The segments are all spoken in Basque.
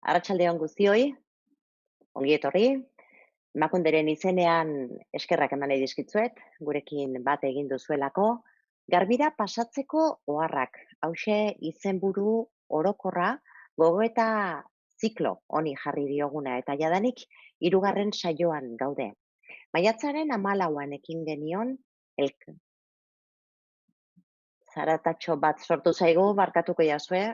Arratsalde on guztioi, ongi etorri. Emakunderen izenean eskerrak eman nahi dizkizuet, gurekin bat egin duzuelako. Garbira pasatzeko oharrak, hauxe izenburu orokorra, gogoeta ziklo honi jarri dioguna eta jadanik 3. saioan gaude. Maiatzaren 14an ekin genion, zaratatxo bat sortu zaigu, barkatu jazue.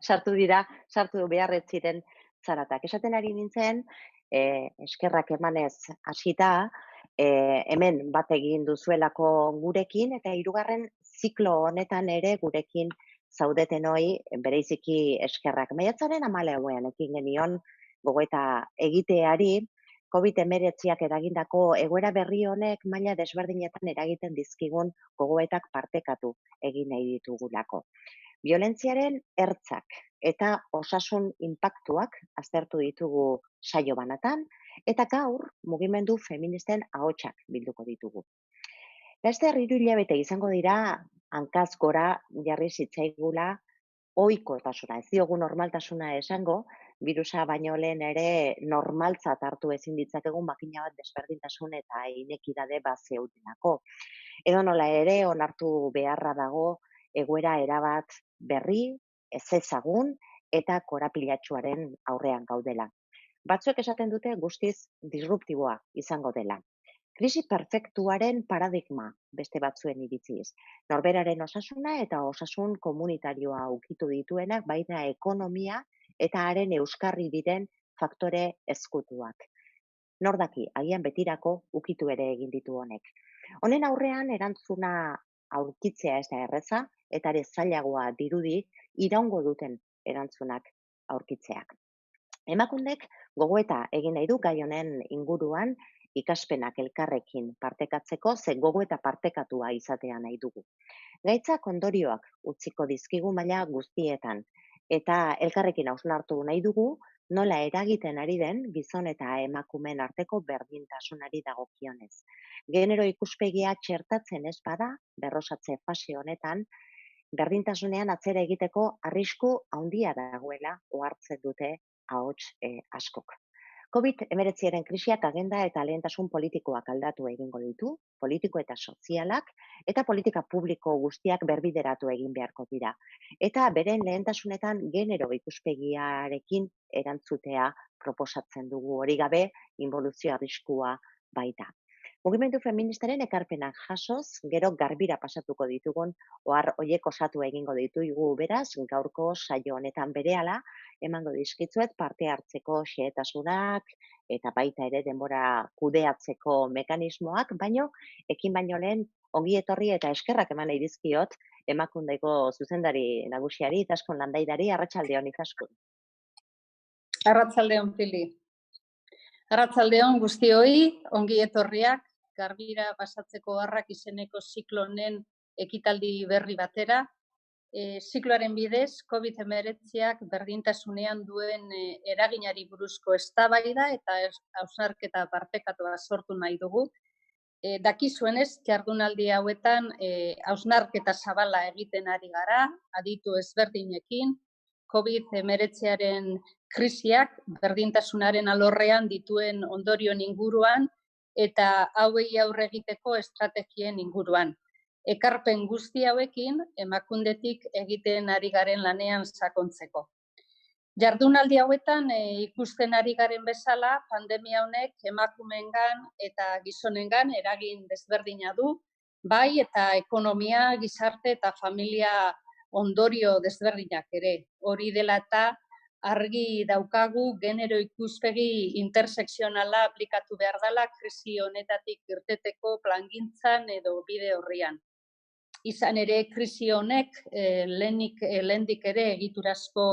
sartu beharret ziren zaratak. Esaten ari nintzen, eskerrak emanez hasita, hemen bat egin duzuelako gurekin, eta 3. ziklo honetan ere gurekin zaudetenoi bereiziki eskerrak. Maiatzaren 14ean ekin genion gogoeta egiteari, COVID-19ak eragindako egoera berri honek maila desberdinetan eragiten dizkigun gogoetak partekatu egin nahi ditugulako. Biolentziaren ertzak eta osasun inpaktuak aztertu ditugu saio banatan, eta gaur mugimendu feministen ahotsak bilduko ditugu. Laster 3 hilabete izango dira hankaz gora jarri zitzaigula ohikotasuna, ez diogu normaltasuna esango, birusa baino lehen ere normaltzat hartu ezin ditzakegun makina bat desberdintasun eta inekidade bat zeudelako. Edonola ere onartu beharra dago egoera erabat berri, ezezagun eta korapilatsuaren aurrean gaudela. Batzuek esaten dute guztiz disruptiboa izango dela. Krisi perfektuaren paradigma beste batzuen iritziz. Norberaren osasuna eta osasun komunitarioa ukitu dituenak, baita ekonomia eta haren euskarri diren faktore ezkutuak. Nordaki, agian betirako ukitu ere egin ditu honek. Honen aurrean erantzuna aurkitzea ez da erreza, eta ere zailagoa dirudi iraungo duten erantzunak aurkitzeak. Emakundek gogoeta egin nahi du gai honen inguruan ikaspenak elkarrekin partekatzeko, ze gogoeta partekatua izatea nahi dugu. Gaitzak ondorioak utziko dizkigu maila guztietan, eta elkarrekin hausnartu nahi dugu nola eragiten ari den gizon eta emakumeen arteko berdintasunari dagokionez. Genero ikuspegia txertatzen ez bada, berrosatze fase honetan, berdintasunean atzera egiteko arrisku handia dagoela ohartzen dute ahots askok. COVID-19aren krisiak agenda eta lehentasun politikoak aldatu egingo ditu, politiko eta sozialak, eta politika publiko guztiak berbideratu egin beharko dira. Eta beren lehentasunetan genero ikuspegiarekin erantzutea proposatzen dugu, hori gabe inboluzio arriskua baita. Mugimendu feministaren ekarpenak jasoz, gero garbira pasatuko ditugun, ohar hoiek osatu egingo ditugu beraz, gaurko saio honetan berehala, emango dizkizuet parte hartzeko xehetasunak, eta baita ere denbora kudeatzeko mekanismoak, ekin baino lehen ongi etorri eta eskerrak eman nahi dizkiot Emakundeko zuzendari nagusiari, Izaskun Landaidari, arratsalde on Izaskun. Arratsalde on Pili. Arratsalde on guztioi, ongi etorriak garbira pasatzeko oharrak izeneko ziklo honen ekitaldi berri batera. Zikloaren bidez, COVID-19ak berdintasunean duen eraginari buruzko eztabaida eta hausnarketa partekatua sortu nahi dugu. Dakizuenez, jardunaldi hauetan hausnarketa zabala egiten ari gara, aditu ezberdinekin, COVID-19aren krisiak berdintasunaren alorrean dituen ondorioen inguruan eta hauei aurre egiteko estrategien inguruan. Ekarpen guzti hauekin, Emakundetik egiten ari garen lanean sakontzeko. Jardunaldi hauetan ikusten ari garen bezala, pandemia honek emakumeengan eta gizonengan eragin desberdina du, bai eta ekonomia, gizarte eta familia ondorio desberdinak ere. Hori dela eta argi daukagu genero ikuspegi intersekzionala aplikatu behar dela krisi honetatik irteteko plangintzan edo bide horrian. Izan ere, krisi honek lehendik ere egiturazko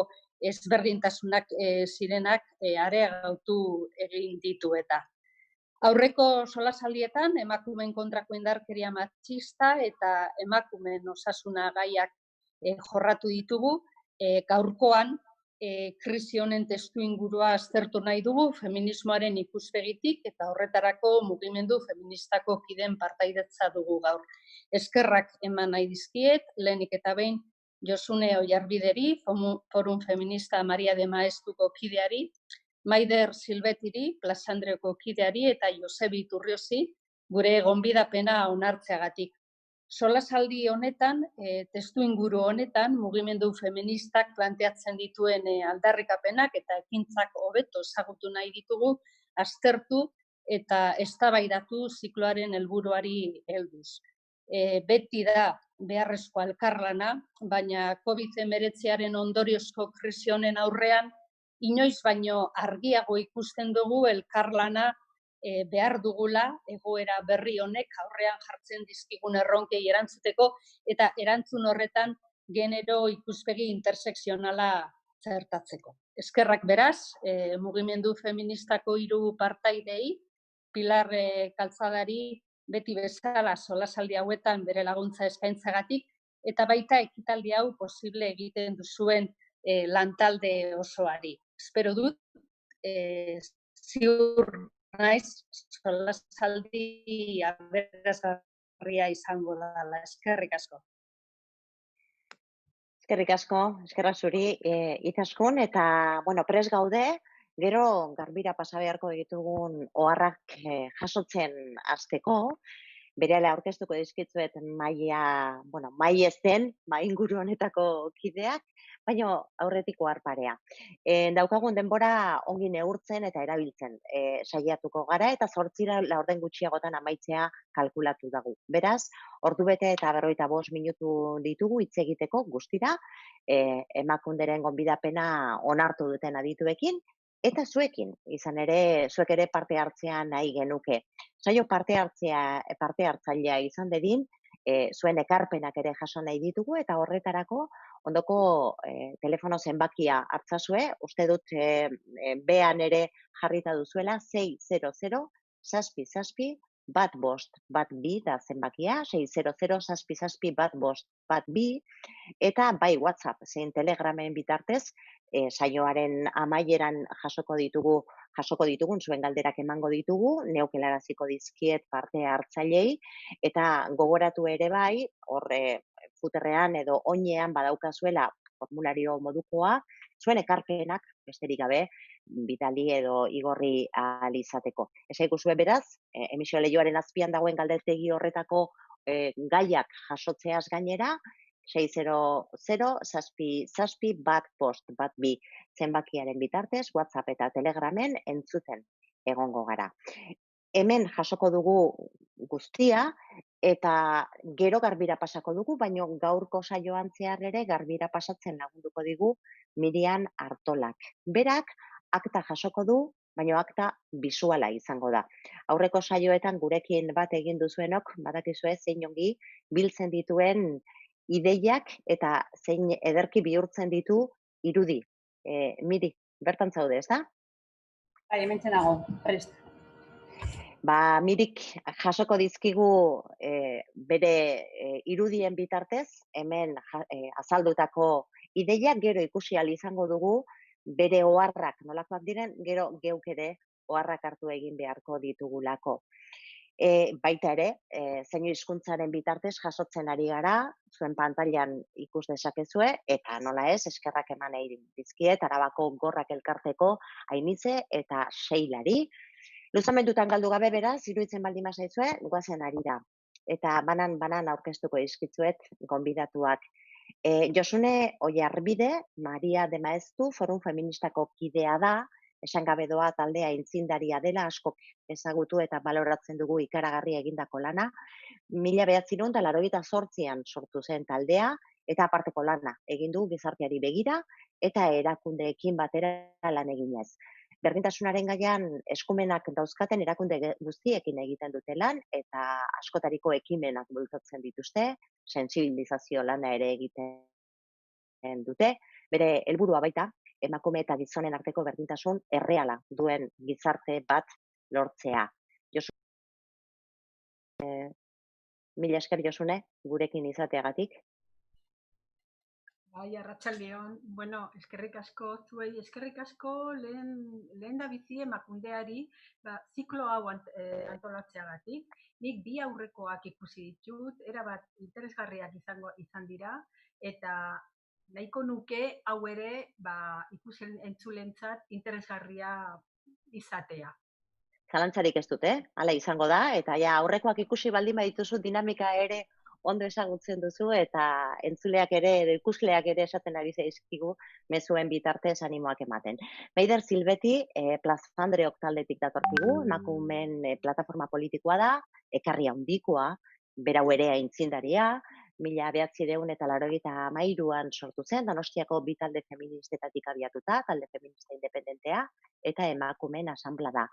ezberdintasunak zirenak areagotu egin ditu eta. Aurreko solasaldietan emakumeen kontrako indarkeria matxista eta emakumeen osasuna gaiak jorratu ditugu. Gaurkoan krisi honen testuingurua aztertu nahi dugu feminismoaren ikuspegitik eta horretarako mugimendu feministako kideen partaidetza dugu gaur. Eskerrak eman nahi dizkiet, lehenik eta behin Josune Oiarbideri, Forum Feminista Maria de Maestuko kideari, Maider Silbetiri, Plasandreoko kideari eta Josebi Iturriozi, gure gonbidapena onartzeagatik. Solasaldi honetan, testu inguru honetan, mugimendu feministak planteatzen dituen aldarrikapenak eta ekintzak hobeto ezagutu nahi ditugu, aztertu eta eztabaidatu zikloaren helburuari helduz. Beti da beharrezko elkarlana, baina COVID-19 ondoriozko krisi honen aurrean, inoiz baino argiago ikusten dugu elkarlana behar dugula egoera berri honek aurrean jartzen dizkigun erronkei erantzuteko eta erantzun horretan genero ikuspegi intersekzionala zertatzeko. Eskerrak beraz, mugimendu feministako 3 partaidei, Pilar Kaltzadari beti bezala solasaldi hauetan bere laguntza eskaintzagatik eta baita ekitaldi hau posible egiten duzuen lantalde osoari. Espero dut, ziur naiz, solasaldi aberasgarria izango dela. Eskerrik asko. Eskerrik asko, eskerrak zuri Itaskun, eta, prest gaude, gero garbira pasa beharko ditugun oharrak jasotzen hasteko, berehala aurkeztuko dizkizuet mai ez den, mai inguru honetako kideak, baina aurretik oharparea. Daukagun denbora ongi neurtzen eta erabiltzen saiatuko gara, eta 8 laurden gutxiagotan amaitzea kalkulatu dugu. Beraz, ordubete eta 45 minutu ditugu hitz egiteko guztira, emakunderen gonbidapena onartu duten adituekin, eta zuekin, izan ere, zuek ere parte hartzea nahi genuke. Saio parte hartzailea izan dedin, zuen ekarpenak ere jaso nahi ditugu, eta horretarako ondoko telefono zenbakia hartzazue, uste dut bean ere jarrita duzuela, 600-666-152 da zenbakia, 600-666-152, eta bai WhatsApp zein Telegramen bitartez, saioaren amaieran jasoko ditugun zuen galderak emango ditugu, neuk helaraziko dizkiet parte hartzailei, eta gogoratu ere bai, horre futerrean edo oinean badaukazuela formulario modukoa, zuen ekarpenak, besterik gabe, bidali edo igorri ahal izateko. Esaikuzue beraz, emisio leioaren azpian dagoen galdetegi horretako gaiak jasotzeaz gainera, 600-666-152 zenbakiaren bitartez, WhatsApp eta Telegramen entzuten egongo gara. Hemen jasoko dugu guztia, eta gero garbira pasako dugu, baina gaurko saioan zehar ere garbira pasatzen lagunduko digu Mirian Artolak. Berak akta jasoko du, baina akta bisuala izango da. Aurreko saioetan gurekin bat egin duzuenok, badakizue zein ongi biltzen dituen ideiak eta zein ederki bihurtzen ditu irudi. Miri, bertan zaude, ez da? Bai, hementxe nago, prest. Mirik jasoko dizkigu bere irudien bitartez, hemen azaldutako ideiak gero ikusi ahal izango dugu, bere oharrak nolakoak diren, gero geuk ere oharrak hartu egin beharko ditugulako. Baita ere, zeinu hizkuntzaren bitartez jasotzen ari gara, zuen pantailan ikus dezakezue, eta nola ez, eskerrak eman egin dizkiet, Arabako Gorrak Elkarteko Ainize eta Seilari. Luzamendutan galdu gabe beraz, iruditzen baldin bazaizue, goazen arira. Eta banan aurkeztuko dizkitzuet gonbidatuak. Josune Oiarbide, Maria de Maestu, Forum Feministako kidea da, esan gabe doa taldea aitzindaria dela, askok ezagutu eta baloratzen dugu ikaragarri egindako lana. 1988an sortu zen taldea, eta aparteko lana egin du gizarteari begira, eta erakundeekin batera lan eginez. Berdintasunaren gaian eskumenak dauzkaten erakunde guztiekin egiten dute lan, eta askotariko ekimenak bultzatzen dituzte, sentsibilizazio lana ere egiten dute, bere helburua baita, emakume eta gizonen arteko berdintasun erreala duen gizarte bat lortzea. Mila esker Josune, gurekin izateagatik. Bai, arratsaldeon. Bueno, eskerrik asko zuei, eskerrik asko lehen da bizi emakundeari, ziklo hau antolatzeagatik. Nik 2 aurrekoak ikusi ditut, erabat interesgarriak izan dira, eta nahiko nuke hau ere ikusen entzulentzat interesgarria izatea. Zalantzarik ez dute, hala izango da, eta ja aurrekoak ikusi baldin badituzu dinamika ere ondo ezagutzen duzu, eta entzuleak ere, edo ikusleak ere esaten ari zaizkigu mezuen bitartez animoak ematen. Maider Silbeti, Plaza Andreok taldetik datorkigu, emakumeen plataforma politikoa da, ekarri handikoa, berau ere aintzindaria, 1983an sortu zen, Donostiako bi talde feministetatik abiatuta, talde feminista independentea, eta emakumeen asanblada.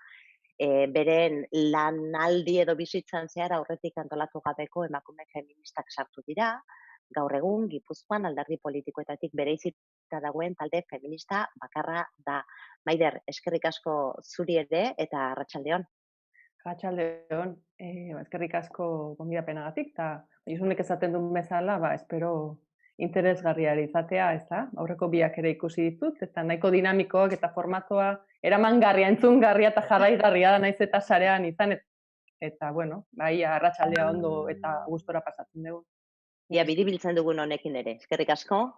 Beren lanaldi edo bizitzan zehar aurretik antolatu gabeko emakume feministak sartu dira, gaur egun Gipuzkoan alderdi politikoetatik bereizita dagoen talde feminista bakarra da. Maider, eskerrik asko zuri ere eta arratsaldeon. Arratsaldeon, eskerrik asko gonbidapenagatik, eta Josunek esaten duen bezala, espero interesgarria izatea, ez da? Aurreko biak ere ikusi ditut, eta nahiko dinamikoak eta formatoa eramangarria, entzungarria eta jarraigarria da naiz eta sarean izan, eta bueno, arratsaldea ondo eta gustora pasatzen dugu. Ia biribiltzen dugun honekin ere, eskerrik asko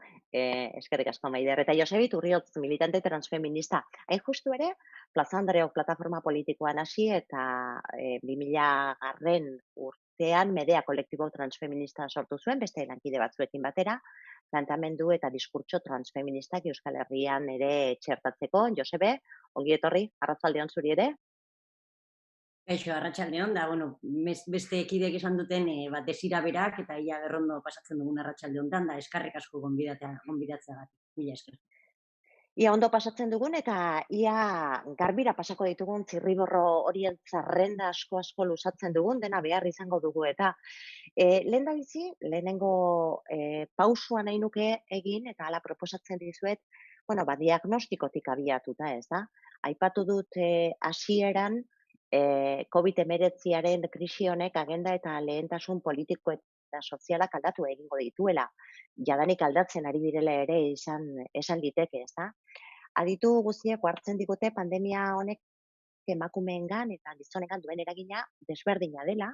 Maider. Eta Josebi Turriotz, militante transfeminista. Hain justu ere, Plaza Andreok plataforma politikoan hasi eta 2000 urtean Medea kolektibo transfeminista sortu zuen, beste lankide batzuekin batera, plantamendu eta diskurtso transfeministak Euskal Herrian ere txertatzeko. Josebe, ongi etorri, arratsaldeon zuri ere? Eixo, arratsaldeon, da, beste ekideek esan duten desira berak, eta ia berrondo pasatzen dugun arratsalde honetan, da, eskarrik asko gonbidatzeagatik. Mila esker. Ia ondo pasatzen dugun eta ia garbira pasako ditugun zirriborro horien zerrenda asko luzatzen dugun, dena behar izango dugu eta lehenengo pausua nahi nuke egin eta hala proposatzen dizuet, diagnostikotik abiatuta, ez da? Aipatu dut hasieran COVID-19aren krisi honek agenda eta lehentasun politiko eta sozialak aldatu egingo dituela. Jadanik aldatzen ari direla ere esan liteke, ez da? Aditu guztiek hartzen digute pandemia honek emakumeengan eta gizonengan duen eragina desberdina dela,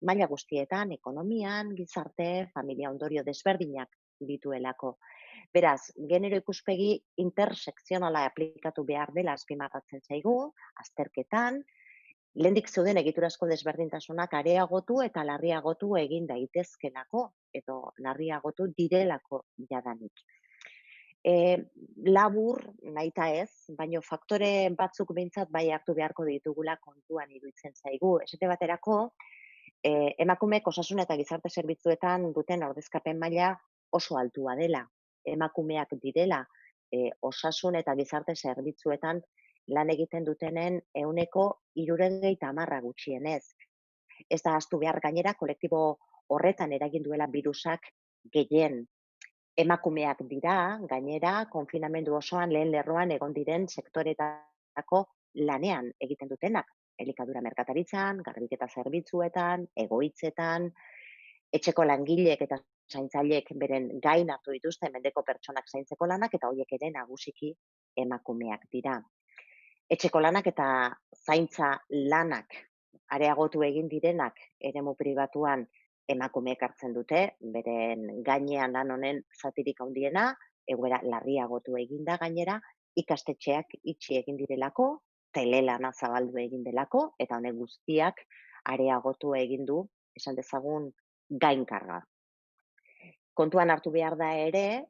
maila guztietan, ekonomian, gizarte, familia ondorio desberdinak dituelako. Beraz, genero ikuspegi intersekzionala aplikatu behar dela azpimarratzen zaigu, azterketan, lehendik zeuden egiturazko desberdintasunak areagotu eta larriagotu egin daitezkelako, edo larriagotu direlako jadanik. Labur, nahita ez, baino faktore batzuk behintzat bai hartu beharko ditugula kontuan iruditzen zaigu. Esate baterako, emakumeek osasun eta gizarte zerbitzuetan duten ordezkapen maila oso altua dela. Emakumeak direla osasun eta gizarte zerbitzuetan lan egiten dutenen 60% gutxienez. Ez da ahaztu behar gainera, kolektibo horretan eragin duela birusak gehien. Emakumeak dira, gainera, konfinamendu osoan lehen lerroan egon diren sektoretako lanean egiten dutenak. Elikadura merkataritzan, garbiketa zerbitzuetan, egoitzetan, etxeko langileek eta zaintzaileek beren gain hartu dituzte mendeko pertsonak zaintzeko lanak, eta horiek ere nagusiki emakumeak dira. Etxeko lanak eta zaintza lanak areagotu egin direnak eremu pribatuan emakumeek hartzen dute, beren gainean lan honen zatirik handiena, egoera larriagotu eginda gainera, ikastetxeak itxi egin direlako, telelana zabaldu egin delako, eta honek guztiak areagotu egin du, esan dezagun, gainkarga. Kontuan hartu behar da ere,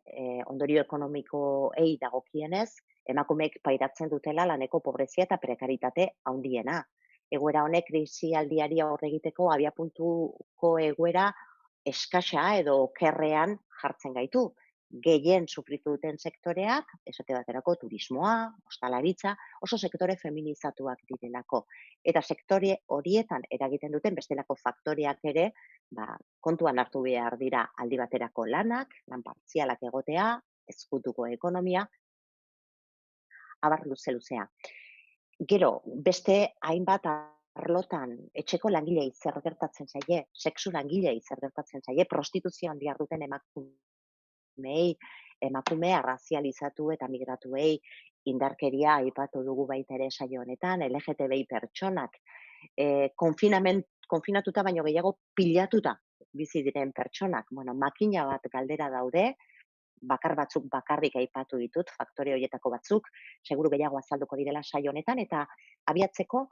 ondorio ekonomikoei dagokienez, emakumeek pairatzen dutela laneko pobrezia eta prekaritate handiena. Egoera honek krisialdiari aurre egiteko abiapuntuko egoera eskasa edo okerrean jartzen gaitu. Gehien sufritu duten sektoreak, esate baterako turismoa, ostalaritza, oso sektore feminizatuak direlako. Eta sektore horietan eragiten duten bestelako faktoreak ere, kontuan hartu behar dira aldi baterako lanak, lan partzialak egotea, ezkutuko ekonomia, abar luzea. Gero, beste hainbat arlotan etxeko langilei zer gertatzen zaie, sexu langilei zer gertatzen zaie, prostituzioan diharduten emakume arrazializatu eta migratuei indarkeria aipatu dugu baita ere saio honetan, LGTBI pertsonak, konfinatuta baino gehiago pilatuta bizi diren pertsonak, makina bat galdera daude, bakar batzuk bakarrik aipatu ditut, faktore horietako batzuk, seguru gehiago azalduko direla saio honetan, eta abiatzeko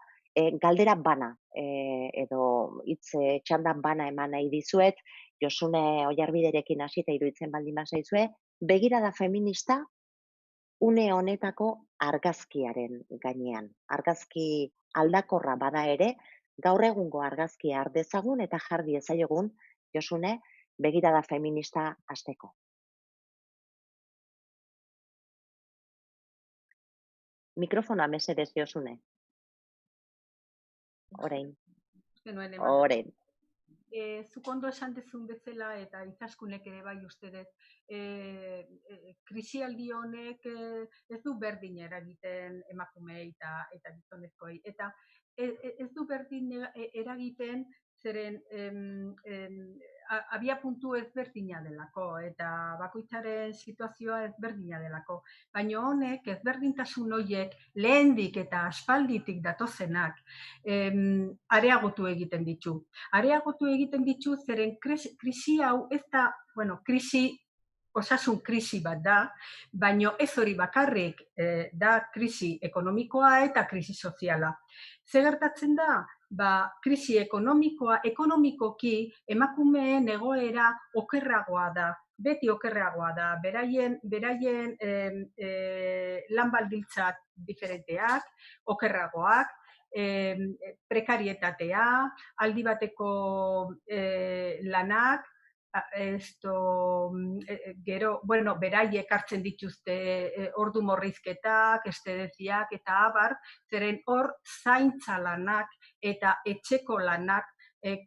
galdera bana, edo hitz txanda bana eman nahi dizuet, Josune Oiarbiderekin hasita iruditzen baldin bazaizue, begirada feminista une honetako argazkiaren gainean. Argazki aldakorra bada ere, gaur egungo argazkia har dezagun eta jar diezaiogun, Josune, begirada feminista hasteko. Mikrofonoa mesedez, Josune. Orain. Orain. Zuk ondo esan dezun bezala eta ikaskunek ere bai uste dut, krisialdi honek ez du berdin eragiten emakumeei eta gizonezkoei. Eta ez du berdin eragiten zeren abiapuntu ezberdina delako eta bakoitzaren situazioa ezberdina delako. Baina honek ezberdintasun horiek lehendik eta aspalditik datozenak areagotu egiten ditu. Areagotu egiten ditu zeren krisi hau ez da, osasun krisi bat da, baina ez hori bakarrik da krisi ekonomikoa eta krisi soziala. Ze gertatzen da? Krisi ekonomikoki emakumeen egoera okerragoa da, beti okerragoa da, beraien lan baldintzak diferenteak, okerragoak, prekarietatea, aldi bateko lanak, beraiek hartzen dituzte ordu murrizketak, estedeziak eta abar, zeren hor zaintza lanak eta etxeko lanak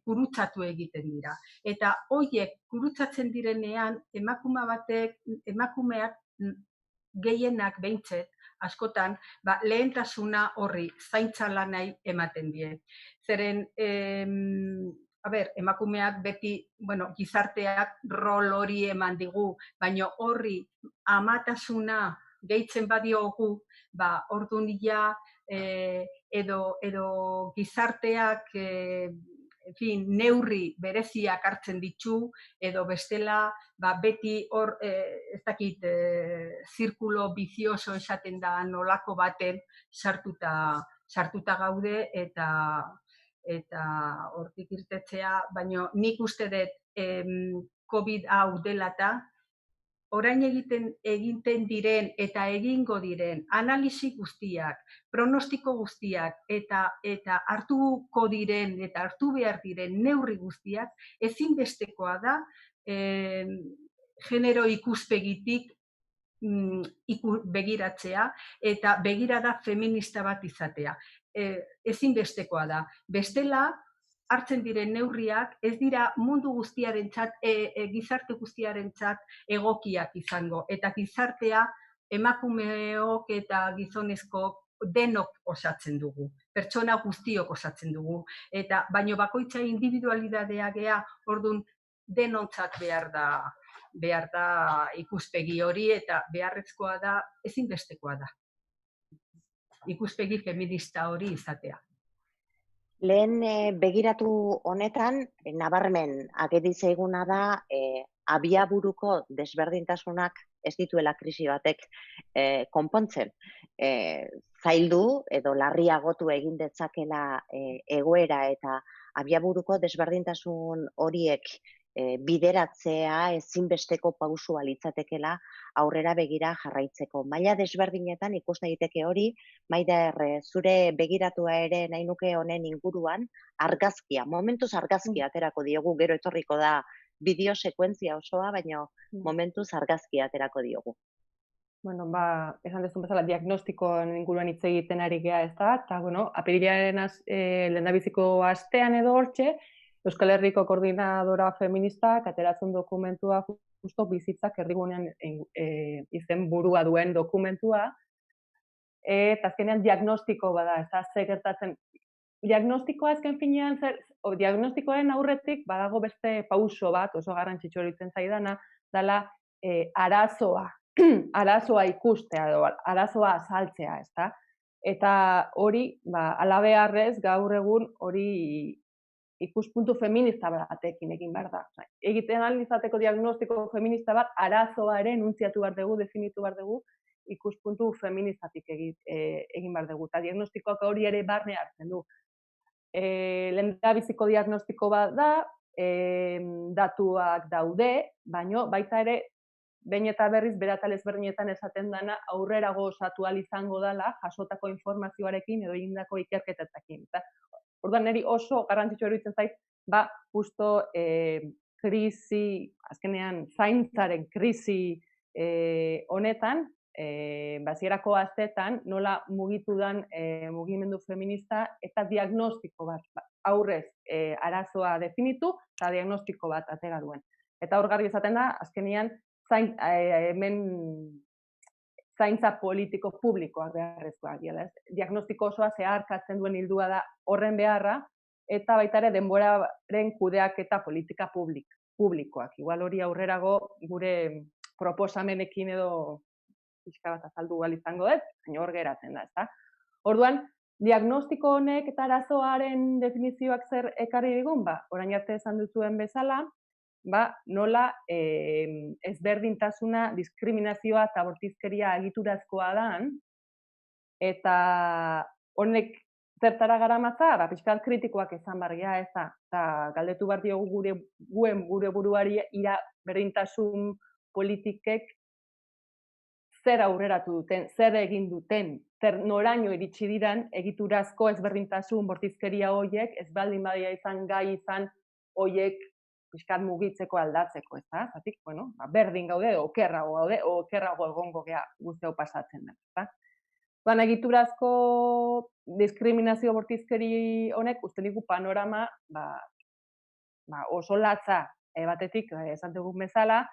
gurutzatu egiten dira. Eta horiek gurutzatzen direnean emakumeak gehienak behintzet, askotan, lehentasuna horri zaintza lanai ematen die. Zeren, emakumeak beti, gizarteak rol hori eman digu, baina horri amatasuna gehitzen badiogu, orduan ja, edo gizarteak neurri bereziak hartzen ditu, edo bestela beti hor, ez dakit, zirkulo bizioso esaten da nolako baten sartuta gaude eta hortik irtetzea, baina nik uste dut COVID hau dela eta orain egiten diren eta egingo diren analisi guztiak, pronostiko guztiak eta hartuko diren eta hartu behar diren neurri guztiak ezinbestekoa da genero ikuspegitik begiratzea eta begirada feminista bat izatea. Ezinbestekoa da. Bestela, hartzen diren neurriak ez dira mundu guztiarentzat, gizarte guztiarentzat egokiak izango. Eta gizartea emakumeok eta gizonezkook denok osatzen dugu. Pertsona guztiok osatzen dugu. Baina bakoitza individualidadea gea, orduan denontzat behar da ikuspegi hori eta beharrezkoa da, ezinbestekoa da. Ikuspegi feminista hori izatea. Lehen begiratu honetan, nabarmen ageri zaiguna da abiaburuko desberdintasunak ez dituela krisi batek konpontzen. Zaildu edo larriagotu egin detzakela egoera eta abiaburuko desberdintasun horiek bideratzea ezinbesteko pausua litzatekela aurrera begira jarraitzeko. Maila desberdinetan ikus daiteke hori, Maider, zure begiratua ere nahi nuke honen inguruan, argazkia, momentuz argazkia aterako diogu, gero etorriko da bideo sekuentzia osoa, baina momentuz argazkia aterako diogu. Esan dezun bezala, diagnostikoen inguruan hitz egiten ari gea ez da, eta, apirilaren lehendabiziko astean edo hortxe, Euskal Herriko Koordinadora Feministak ateratzen dokumentua justo bizitzak erdigunean izen burua duen dokumentua, eta azkenean diagnostiko bada, ez da, ze gertatzen. Diagnostikoa azken finean, diagnostikoaren aurretik badago beste pauso bat, oso garrantzitsua iruditzen zaidana, dela arazoa ikustea edo arazoa azaltzea, ez da? Eta hori, halabeharrez gaur egun hori ikuspuntu feminista batekin egin behar da. Egiten alizateko diagnostiko feminista bat, arazoaren untziatu behar dugu, definitu behar dugu, ikuspuntu feministatik egin behar dugu. Eta diagnostikoak hori ere barne hartzen du. Lehendabiziko diagnostiko bat da, datuak daude, baino baita ere, behin eta berriz, beratal ezberdinetan esaten dana, aurrerago osatu ahal izango dela, jasotako informazioarekin edo egindako ikerketetakin. Orduan, niri oso garrantzitsua iruditzen zait, justo krisi, azkenean zaintzaren krisi honetan, hasierako asteetan, nola mugitu den mugimendu feminista eta diagnostiko bat, aurrez arazoa definitu eta diagnostiko bat atera duen. Eta hor garbi izaten da, azkenean, hemen zaintza politiko publikoak beharrezkoak dira. Diagnostiko osoa zeharkatzen duen hildua da horren beharra, eta baita ere denboraren kudeak eta politika publikoak. Igual hori aurrerago gure proposamenekin edo pixka bat azaldu gal izango dut, baina hor geratzen da, ezta? Orduan, diagnostiko honek eta arazoaren definizioak zer ekarri digun, orain arte esan duzuen bezala, nola ezberdintasuna, diskriminazioa eta bortizkeria egiturazkoa dan, eta honek zertara garamatza, pixkat kritikoak izan barria, eta galdetu behar diogu gure buruari berdintasun politikek zer aurreratu duten, zer egin duten, noraino iritsi diran egiturazko ezberdintasun bortizkeria horiek, ez baldin badia izan gai izan horiek pixkat mugitzeko aldatzeko, ezta? Zatik, berdin gaude, okerrago gaude, okerrago egongo gea guzti hau pasatzen da, ezta? Egiturazko diskriminazio bortizkeri honek, uste digu panorama oso latza batetik, esan dugun bezala,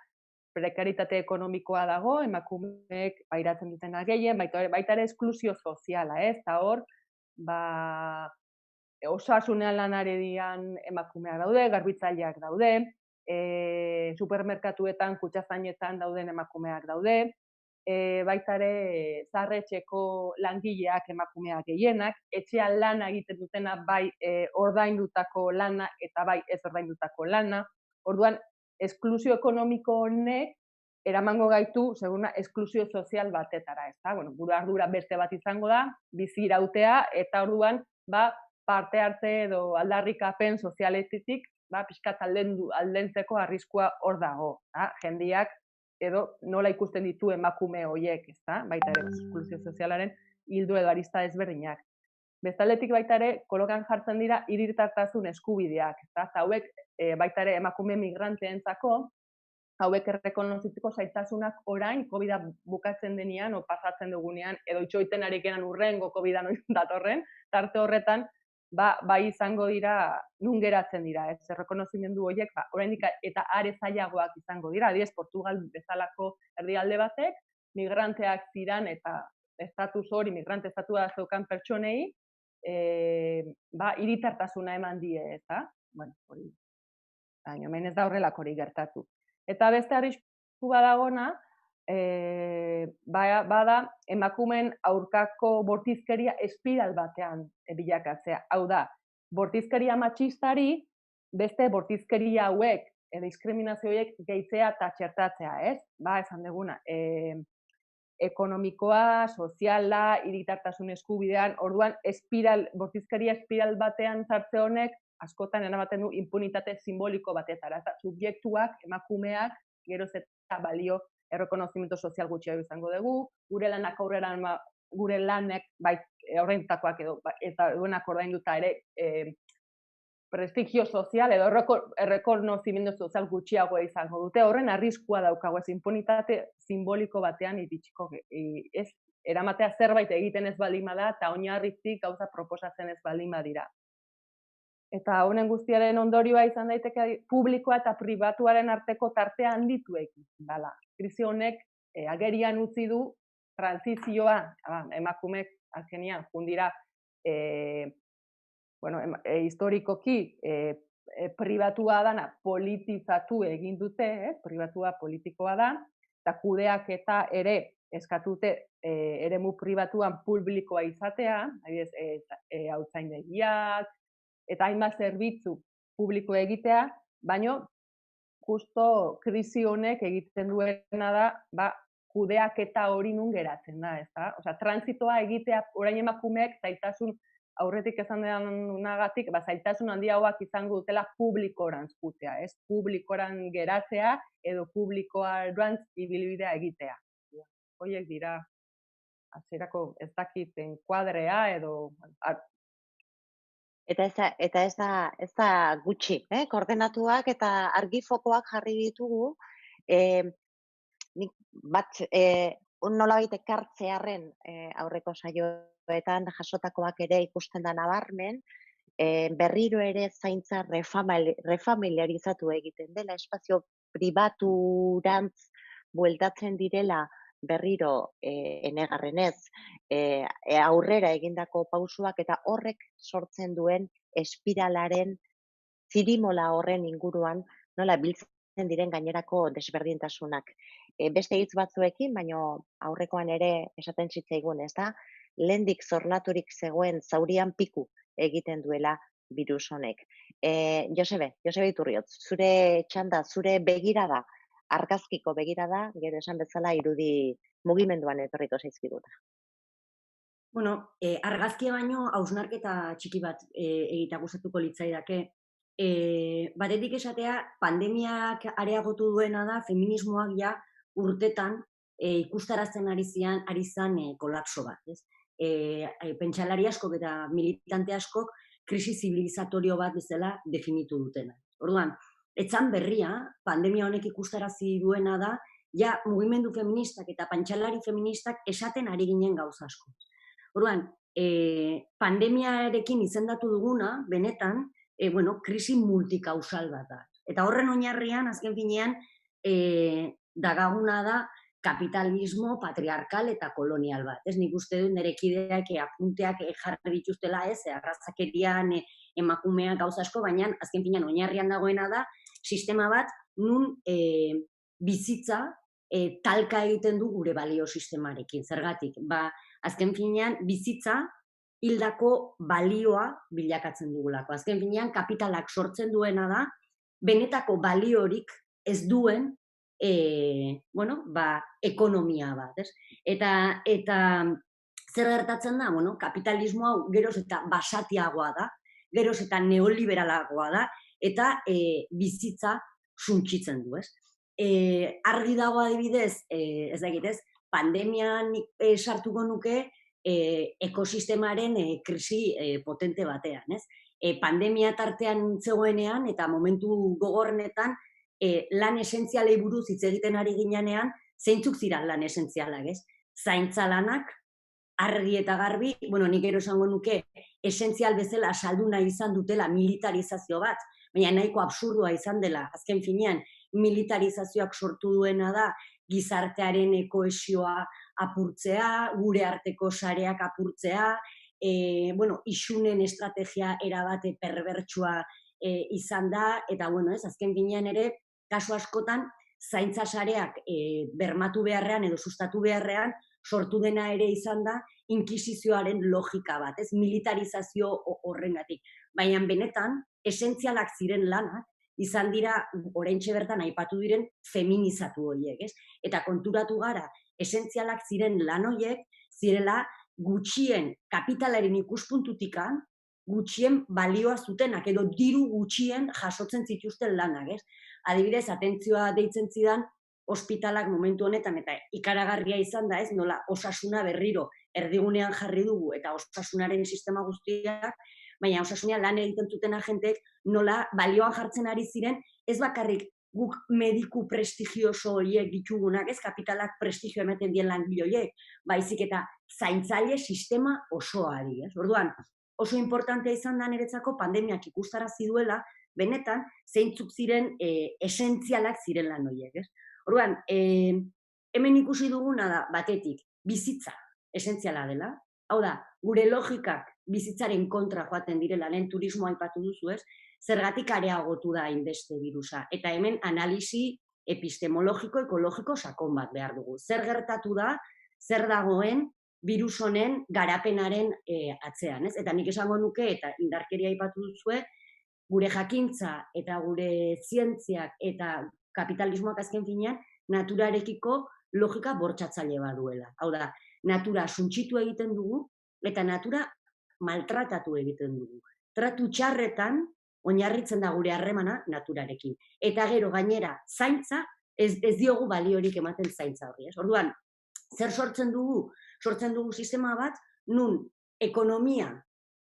prekaritate ekonomikoa dago, emakumeek pairatzen dutena gehien, baita ere esklusio soziala, eta hor, osasunean lanare dian emakumeak daude, garbitzaileak daude, supermerkatuetan, kutxazainetan dauden emakumeak daude, baita ere zaharretxeko langileak emakumeak gehienak, etxean lana egiten dutena bai ordaindutako lana eta bai ez ordaindutako lana. Orduan, esklusio ekonomiko honek eramango gaitu, seguna, esklusio sozial batetara, ezta? Gure ardura beste bat izango da, bizi irautea, eta orduan, parte hartze edo aldarrikapen sozialetik, pixkat aldentzeko arriskua hor dago, jendeak edo nola ikusten ditu emakume horiek, ezta? Baita ere, esklusio sozialaren hildo edo arista ezberdinak. Bestaldetik baita ere, kolokan jartzen dira hiritartasun eskubideak, eta hauek baita ere emakume migranteentzako, hauek errekonozitzeko zailtasunak orain, COVID-a bukatzen denean, o pasatzen dugunean, edo itxoiten arikenan urrengo COVID-a datorren, tarte horretan, bai izango dira, nun geratzen dira, ez errekonozimendu horiek, oraindik eta are zailagoak izango dira, adibidez, Portugal bezalako herrialde batek, migranteak ziran eta estatus hori, migrante estatua zeukan pertsonei, hiritartasuna eman die, eta, hori, baina hemen ez da horrelako hori gertatu. Eta beste arrisku badagona, bada emakumeen aurkako bortizkeria espiral batean bilakatzea. Hau da, bortizkeria matxistari beste bortizkeria hauek, diskriminazio hauek gehitzea eta txertatzea, ez? Esan duguna, ekonomikoa, soziala, hiritartasun eskubidean, orduan bortizkeria espiral batean sartze honek, askotan eramaten du impunitate simboliko batetara, eta subjektuak, emakumeak, geroz eta balio errekonozimendu sozial gutxiago izango dugu, gure lanak aurrera, gure lanek, bai, ordaindutakoak edo, eta duenak ordainduta ere, prestigio sozial edo errekonozimendu sozial gutxiago izango dute, horren arriskua daukagu, ez impunitate simboliko batean iritsiko, ez eramatea zerbait egiten ez baldin bada, eta oinarritik gauza proposatzen ez baldin badira. Eta honen guztiaren ondorioa izan daiteke publikoa eta pribatuaren arteko tartea handitu egin. Krisi honek agerian utzi du transizioa, emakumeek azkenean jundira historikoki pribatua dana politizatu egin dute, pribatua politikoa da, eta kudeak eta ere eskatute eremu pribatuan publikoa izatea, hautzaindegiak, eta hainbat zerbitzu publiko egitea, baino justo krisi honek egiten duena da, kudeaketa hori nun geratzen da, ezta? Osea, transitoa egitea orain emakumeek zailtasun aurretik esan denagatik, zailtasun handiagoak izango dutela publikorantz joatea, ez? Publikoran geratzea edo publikoarantz ibilbidea egitea. Horiek dira hasierako ez dakit enkuadrea edo Eta ez da gutxi, koordenatuak eta argi fokoak jarri ditugu, nik bat nolabait ekartzearren aurreko saioetan jasotakoak ere ikusten da nabarmen, berriro ere zaintza refamiliarizatu egiten dela, espazio pribaturantz bueltatzen direla berriro enegarrenez aurrera egindako pausuak eta horrek sortzen duen espiralaren zirimola horren inguruan nola biltzen diren gainerako desberdintasunak. Beste hitz batzuekin, baino aurrekoan ere esaten zitzaigun, ez da? Lehendik zorlaturik zegoen zaurian piku egiten duela virus honek. Josebe Iturriotz, zure txanda, zure begirada, argazkiko begirada, gero esan bezala irudi mugimenduan etorriko zaizkiguta. Bueno, argazkia baino hausnarketa txiki bat egitea gustatuko litzaidake. Batetik esatea, pandemiak areagotu duena da, feminismoak ja urtetan ikustarazten ari zan kolapso bat. Pentsalari askok eta militante askok krisi zibilizatorio bat bezala definitu dutena. Orduan, etzan berria, pandemia honek ikustarazi duena da, ja mugimendu feministak eta pentsalari feministak esaten ari ginen gauza asko. Orduan, pandemiarekin izendatu duguna, benetan, krisi multikausal bat da. Eta horren oinarrian, azken finean, dagaguna da kapitalismo patriarkal eta kolonial bat. Nik uste dut nire kideak apunteak jarri dituztela arrazakerian emakumeak gauza asko, baina azken finean oinarrian dagoena da sistema bat nun bizitza talka egiten du gure balio sistemarekin. Zergatik, azken finean bizitza hildako balioa bilakatzen dugulako. Azken finean kapitalak sortzen duena da benetako baliorik ez duen ekonomia bat. Eta zer gertatzen da, kapitalismo hau geroz eta basatiagoa da, geroz eta neoliberalagoa da, eta bizitza suntsitzen du. Argi dago adibidez, ez dakit ez, pandemian sartuko nuke ekosistemaren krisi potente batean. Pandemia tartean zegoenean eta momentu gogorrenetan lan esentzialei buruz hitz egiten ari ginean, zeintzuk ziren lan esentzialak, ez? Zaintza lanak, argi eta garbi, nik ero esango nuke, esentzial bezala saldu nahi izan dutela militarizazio bat, baina nahiko absurdua izan dela, azken finean, militarizazioak sortu duena da, gizartearen kohesioa apurtzea, gure arteko sareak apurtzea, isunen estrategia erabate perbertsua izan da, eta azken finean ere, kasu askotan, zaintza sareak bermatu beharrean edo sustatu beharrean, sortu dena ere izan da, inkisizioaren logika bat, militarizazio horrengatik. Baina benetan, esentzialak ziren lanak, izan dira, oraintxe bertan aipatu diren, feminizatu horiek, eta konturatu gara, esentzialak ziren lan horiek, zirela gutxien kapitalaren ikuspuntutikan, gutxien balioa zutenak, edo diru gutxien jasotzen zituzten lanak, Adibidez, atentzioa deitzen zidan, ospitalak momentu honetan, eta ikaragarria izan da, nola osasuna berriro erdigunean jarri dugu, eta osasunaren sistema guztiak, baina osasunean lan egiten zuten agentek, nola balioan jartzen ari ziren, ez bakarrik guk mediku prestigioso horiek ditugunak, kapitalak prestigio ematen dien langile horiek, baizik eta zaintzaile sistema osoari. Orduan, oso importantea izan da niretzako pandemiak ikustarazi duela, benetan, zeintzuk ziren esentzialak ziren lan horiek. Orduan, hemen ikusi duguna da, batetik, bizitza esentziala dela. Hau da, gure logikak bizitzaren kontra joaten direla, lehen turismoa aipatu duzu, zergatik areagotu da hainbeste birusa. Eta hemen analisi epistemologiko, ekologiko sakon bat behar dugu. Zer gertatu da, zer dagoen birus honen garapenaren atzean. Eta nik esango nuke, eta indarkeria aipatu duzue, gure jakintza eta gure zientziak eta kapitalismoak azken finean naturarekiko logika bortxatzaile baduela. Hau da, natura suntsitu egiten dugu eta natura maltratatu egiten dugu. Tratu txarretan oinarritzen da gure harremana naturarekin. Eta gero gainera zaintza ez diogu baliorik ematen zaintza horri. Orduan, zer sortzen dugu? Sortzen dugu sistema bat, nun ekonomia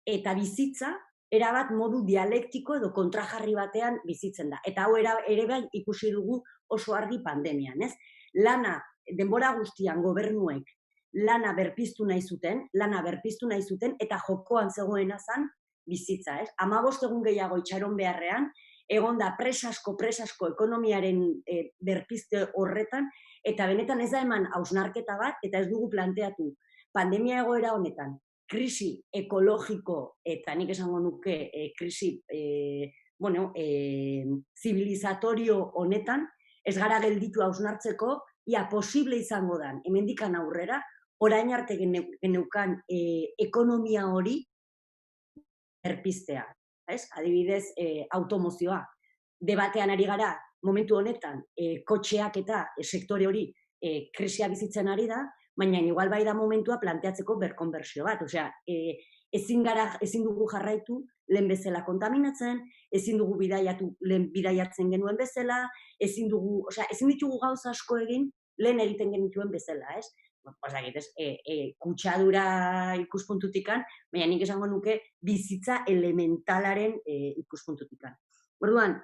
eta bizitza erabat modu dialektiko edo kontrajarri batean bizitzen da. Eta hau ere bai ikusi dugu oso argi pandemian, ez? Lana, denbora guztian gobernuek lana berpiztu nahi zuten eta jokoan zegoena zen bizitza, ez? 15 egun gehiago itxaron beharrean, egon da presasko ekonomiaren berpizte horretan, eta benetan ez da eman hausnarketa bat, eta ez dugu planteatu pandemia egoera honetan, krisi ekologiko, eta nik esango nuke krisi zibilizatorio honetan, ez gara gelditu hausnartzeko, ia posible izango dan, hemendikan aurrera, orain arte geneukan ekonomia hori berpiztea. Adibidez, automozioa. Debatean ari gara, momentu honetan, kotxeak eta sektore hori krisia bizitzen ari da, baina igual bai da momentua planteatzeko berkonbertsio bat. Osea, ezin dugu jarraitu lehen bezala kontaminatzen, ezin dugu bidaiatzen genuen bezala, ezin ditugu gauza asko egin lehen egiten genituen bezala, ez? Kutsadura ikuspuntutikan, baina nik esango nuke bizitza elementalaren ikuspuntutikan. Orduan,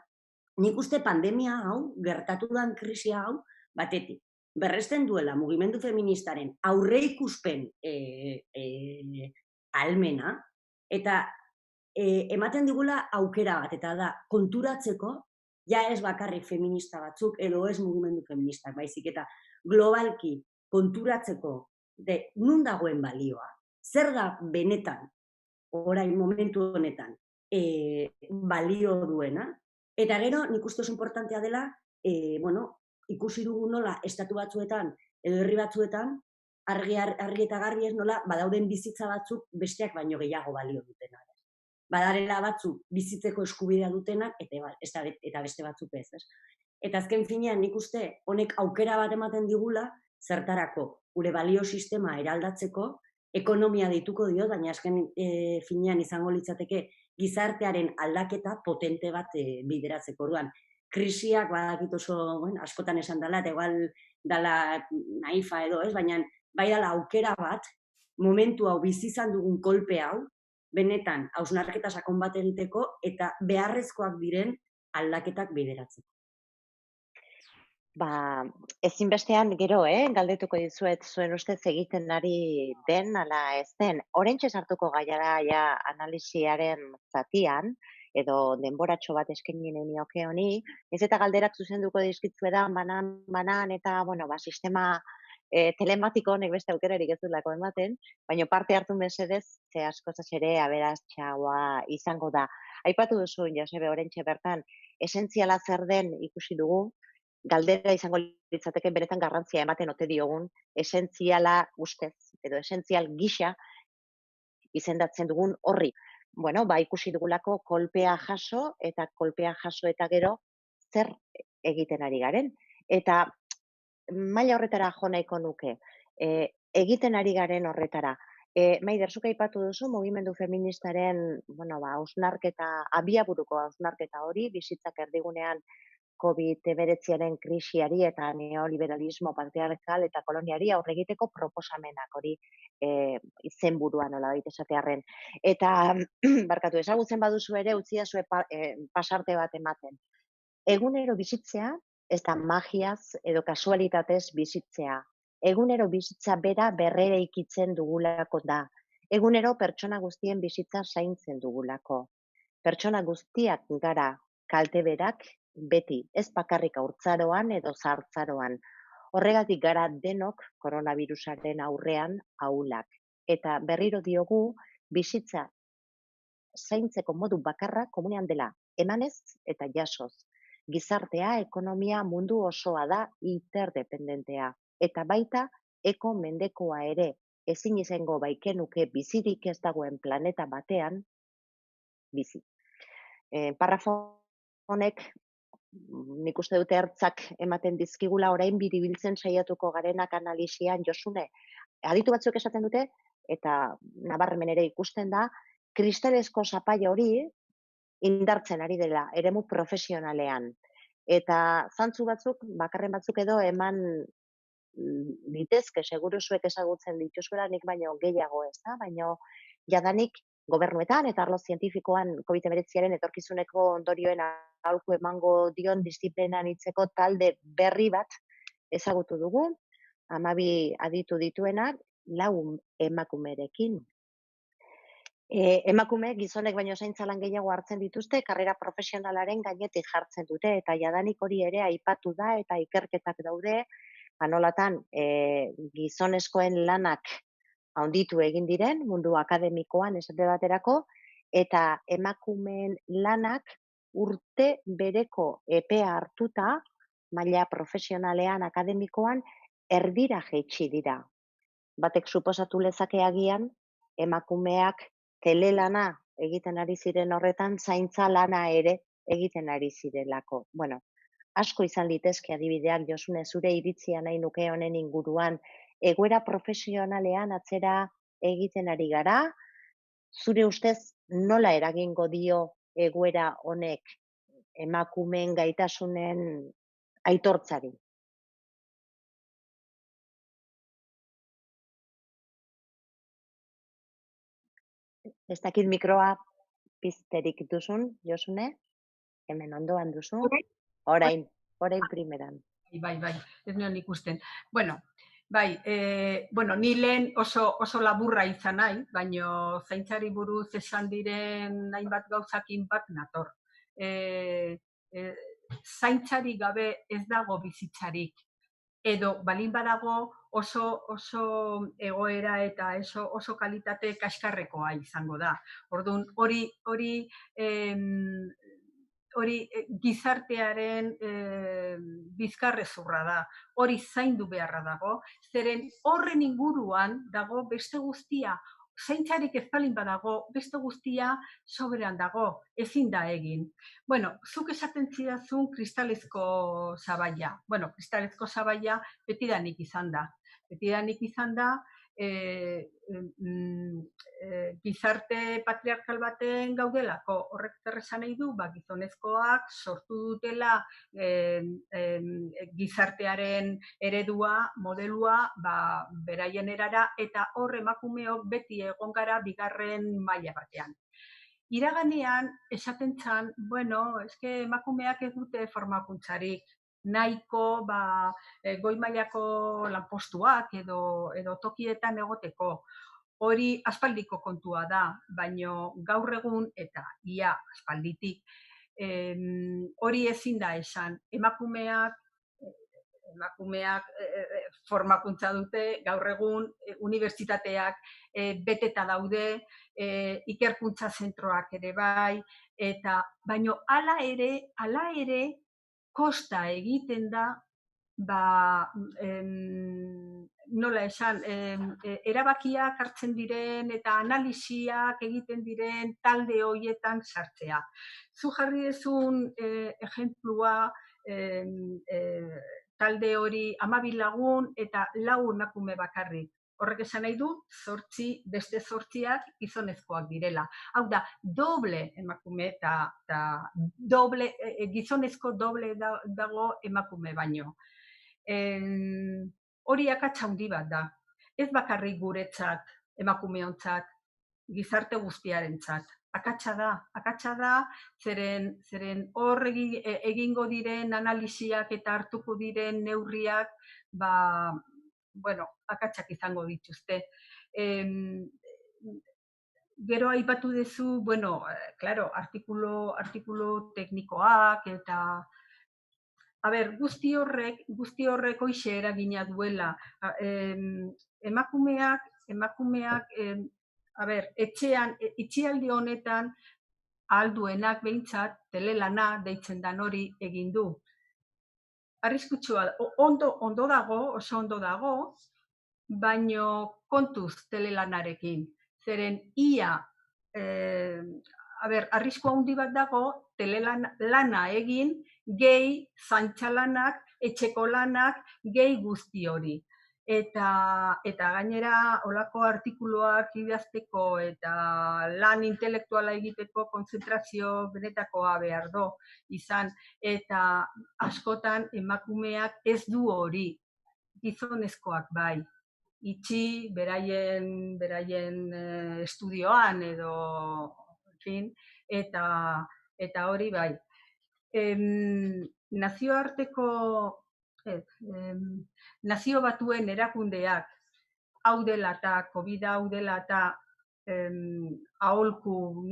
nik uste pandemia hau, gertatu den krisia hau, batetik, berresten duela mugimendu feministaren aurreikuspen ahalmena, eta ematen digula aukera bat, eta da, konturatzeko, ja ez bakarrik feminista batzuk, edo ez mugimendu feministak, baizik eta globalki konturatzeko nun dagoen balioa, zer da benetan, orain momentu honetan, balio duena, eta gero nik uste oso importantea dela, ikusi dugu nola estatu batzuetan, edo herri batzuetan, argi eta garbi ez nola, badauden bizitza batzuk besteak baino gehiago balio dutena. Badarela batzuk bizitzeko eskubidea dutenak, eta beste batzuk ez. Eta azken finean nik uste honek aukera bat ematen digula, zertarako gure balio sistema eraldatzeko, ekonomia deituko dio, baina azken finean izango litzateke gizartearen aldaketa potente bat bideratzeko. Orduan, krisiak badakit oso askotan esan dela, eta igual dela naifa edo ez, baina bai dela aukera bat, momentu hau bizi izan dugun kolpe hau, benetan hausnarketa sakon bat egiteko eta beharrezkoak diren aldaketak bideratzeko. Ezinbestean gero, galdetuko dizuet zuen ustez egiten ari den, ala ez den. Oraintxe sartuko gaiara ja analisiaren zatian, edo denboratxo bat eskaini nioke honi, ez eta galderak zuzenduko dizkitzuedan banan eta, sistema telematiko honek beste aukerarik ez duelako ematen, baina parte hartu mesedez, ze askozaz ere aberatsagoa izango da. Aipatu duzu, Josebe, oraintxe bertan, esentziala zer den ikusi dugu, galdera izango litzateke benetan garrantzia ematen ote diogun, esentziala ustez, edo esentzial gisa izendatzen dugun horri. Ikusi dugulako kolpea jaso eta gero zer egiten ari garen. Eta maila horretara jo nahiko nuke, egiten ari garen horretara. Maider, zuk aipatu duzu, mugimendu feministaren, abiaburuko hausnarketa hori, bizitzak erdigunean COVID-19 krisiari eta neoliberalismo patriarkal eta koloniari aurre egiteko proposamenak hori izenburua nolabait esatearren. Eta, barkatu, ezagutzen baduzu ere, utzidazue pasarte bat ematen. Egunero bizitzea, ez da magiaz edo kasualitatez bizitzea. Egunero bizitza bera berrera ikitzen dugulako da. Egunero pertsona guztien bizitza zaintzen dugulako. Pertsona guztiak gara kalte berak beti, ez bakarrik haurtzaroan edo zahartzaroan. Horregatik gara denok koronavirusaren aurrean ahulak. Eta berriro diogu, bizitza zaintzeko modu bakarra komunean dela, emanez eta jasoz. Gizartea, ekonomia, mundu osoa da interdependentea. Eta baita, eko mendekoa ere, ezin izango baikenuke bizirik ez dagoen planeta batean, bizi. Parrafo honek nik uste dute ertzak ematen dizkigula orain biribiltzen saiatuko garenak analisian. Josune, aditu batzuk esaten dute, eta nabarmen ere ikusten da, kristalezko zapaia hori indartzen ari dela, eremu profesionalean. Eta zantzu batzuk, bakarren batzuk edo eman ditezke, seguru zuek ezagutzen dituzuela, nik baino gehiago ez da, baino jadanik gobernuetan eta arlo zientifikoan COVID-19 etorkizuneko ondorioen aholku emango dion disiplinan hitzeko talde berri bat ezagutu dugu, 12 aditu dituenak, 4 emakumerekin. Emakume gizonek baino zaintza lan gehiago hartzen dituzte, karrera profesionalaren gainetik jartzen dute, eta jadanik hori ere aipatu da, eta ikerketak daude, nolatan gizonezkoen lanak handitu egin diren, mundu akademikoan esate baterako, eta emakumeen lanak urte bereko epea hartuta, maila profesionalean, akademikoan, erdira jaitsi dira. Batek suposatu lezake agian, emakumeak telelana egiten ari ziren horretan, zaintza lana ere egiten ari zirelako. Bueno, asko izan litezke adibideak, Josune, zure iritzia nahi nuke honen inguruan, egoera profesionalean atzera egiten ari gara, zure ustez nola eragingo dio egoera honek emakumeen gaitasunen aitortzari? Ez dakit mikroa pizterik duzun, Josune? Hemen ondoan duzu? Orain primeran. Bai, ez nion ikusten. Bueno, ni lehen oso laburra izan nahi, baino zaintzari buruz esan diren hainbat gauzakin bat nator. Zaintzari gabe ez dago bizitzarik, edo balin badago oso egoera eta oso kalitate kaskarrekoa izango da. Orduan, hori gizartearen bizkarrezurra da, hori zaindu beharra dago, zeren horren inguruan dago beste guztia, zaintzarik ez balin badago, beste guztia soberan dago, ezin da egin. Bueno, zuk esaten zidazun kristalezko zabaia. Bueno, kristalezko zabaia betidanik izan da. Betidanik izan da, gizarte patriarkal baten gaudelako. Horrek zer esan nahi du, gizonezkoak sortu dutela gizartearen eredua, modelua, beraien erara, eta hor emakumeok beti egon gara bigarren maila batean. Iraganean, esaten zan, eske emakumeak ez dute formakuntzarik, nahiko goi mailako lanpostuak edo tokietan egoteko. Hori aspaldiko kontua da, baino gaur egun eta ia aspalditik hori ezin da esan. Emakumeak formakuntza dute, gaur egun unibertsitateak beteta daude, ikerkuntza zentroak ere bai, eta baino hala ere kosta egiten da, nola esan, erabakiak hartzen diren eta analisiak egiten diren talde horietan sartzea. Zu jarri duzun ejemplua, talde hori 12 lagun eta 4 emakume bakarrik. Horrek esan nahi du, beste 8 gizonezkoak direla. Hau da, doble emakume eta gizonezko doble dago emakume baino. Hori akats handi bat da. Ez bakarrik guretzat, emakumeontzat, gizarte guztiarentzat. Akatsa da, zeren hor egingo diren analisiak eta hartuko diren neurriak, akatsak izango dituzte. Gero aipatu duzu, artikulu teknikoak eta guzti horrek hoxe eragina duela. Emakumeak, etxean, itxialdi honetan, alduenak behintzat, telelana deitzen dan hori egin du. Arriskutsua, ondo dago, oso ondo dago, baino kontuz telelanarekin. Zeren ia arrisku handi bat dago, telelana egin, gehi zaintzalanak, etxeko lanak, gehi guzti hori. Eta gainera, olako artikuluak idazteko eta lan intelektuala egiteko konzentrazio benetakoa behar do izan. Eta askotan emakumeak ez du hori, gizonezkoak bai. Itxi, beraien estudioan edo, en fin, eta hori bai. Nazio Batuen erakundeak hau dela eta COVID hau dela eta aholku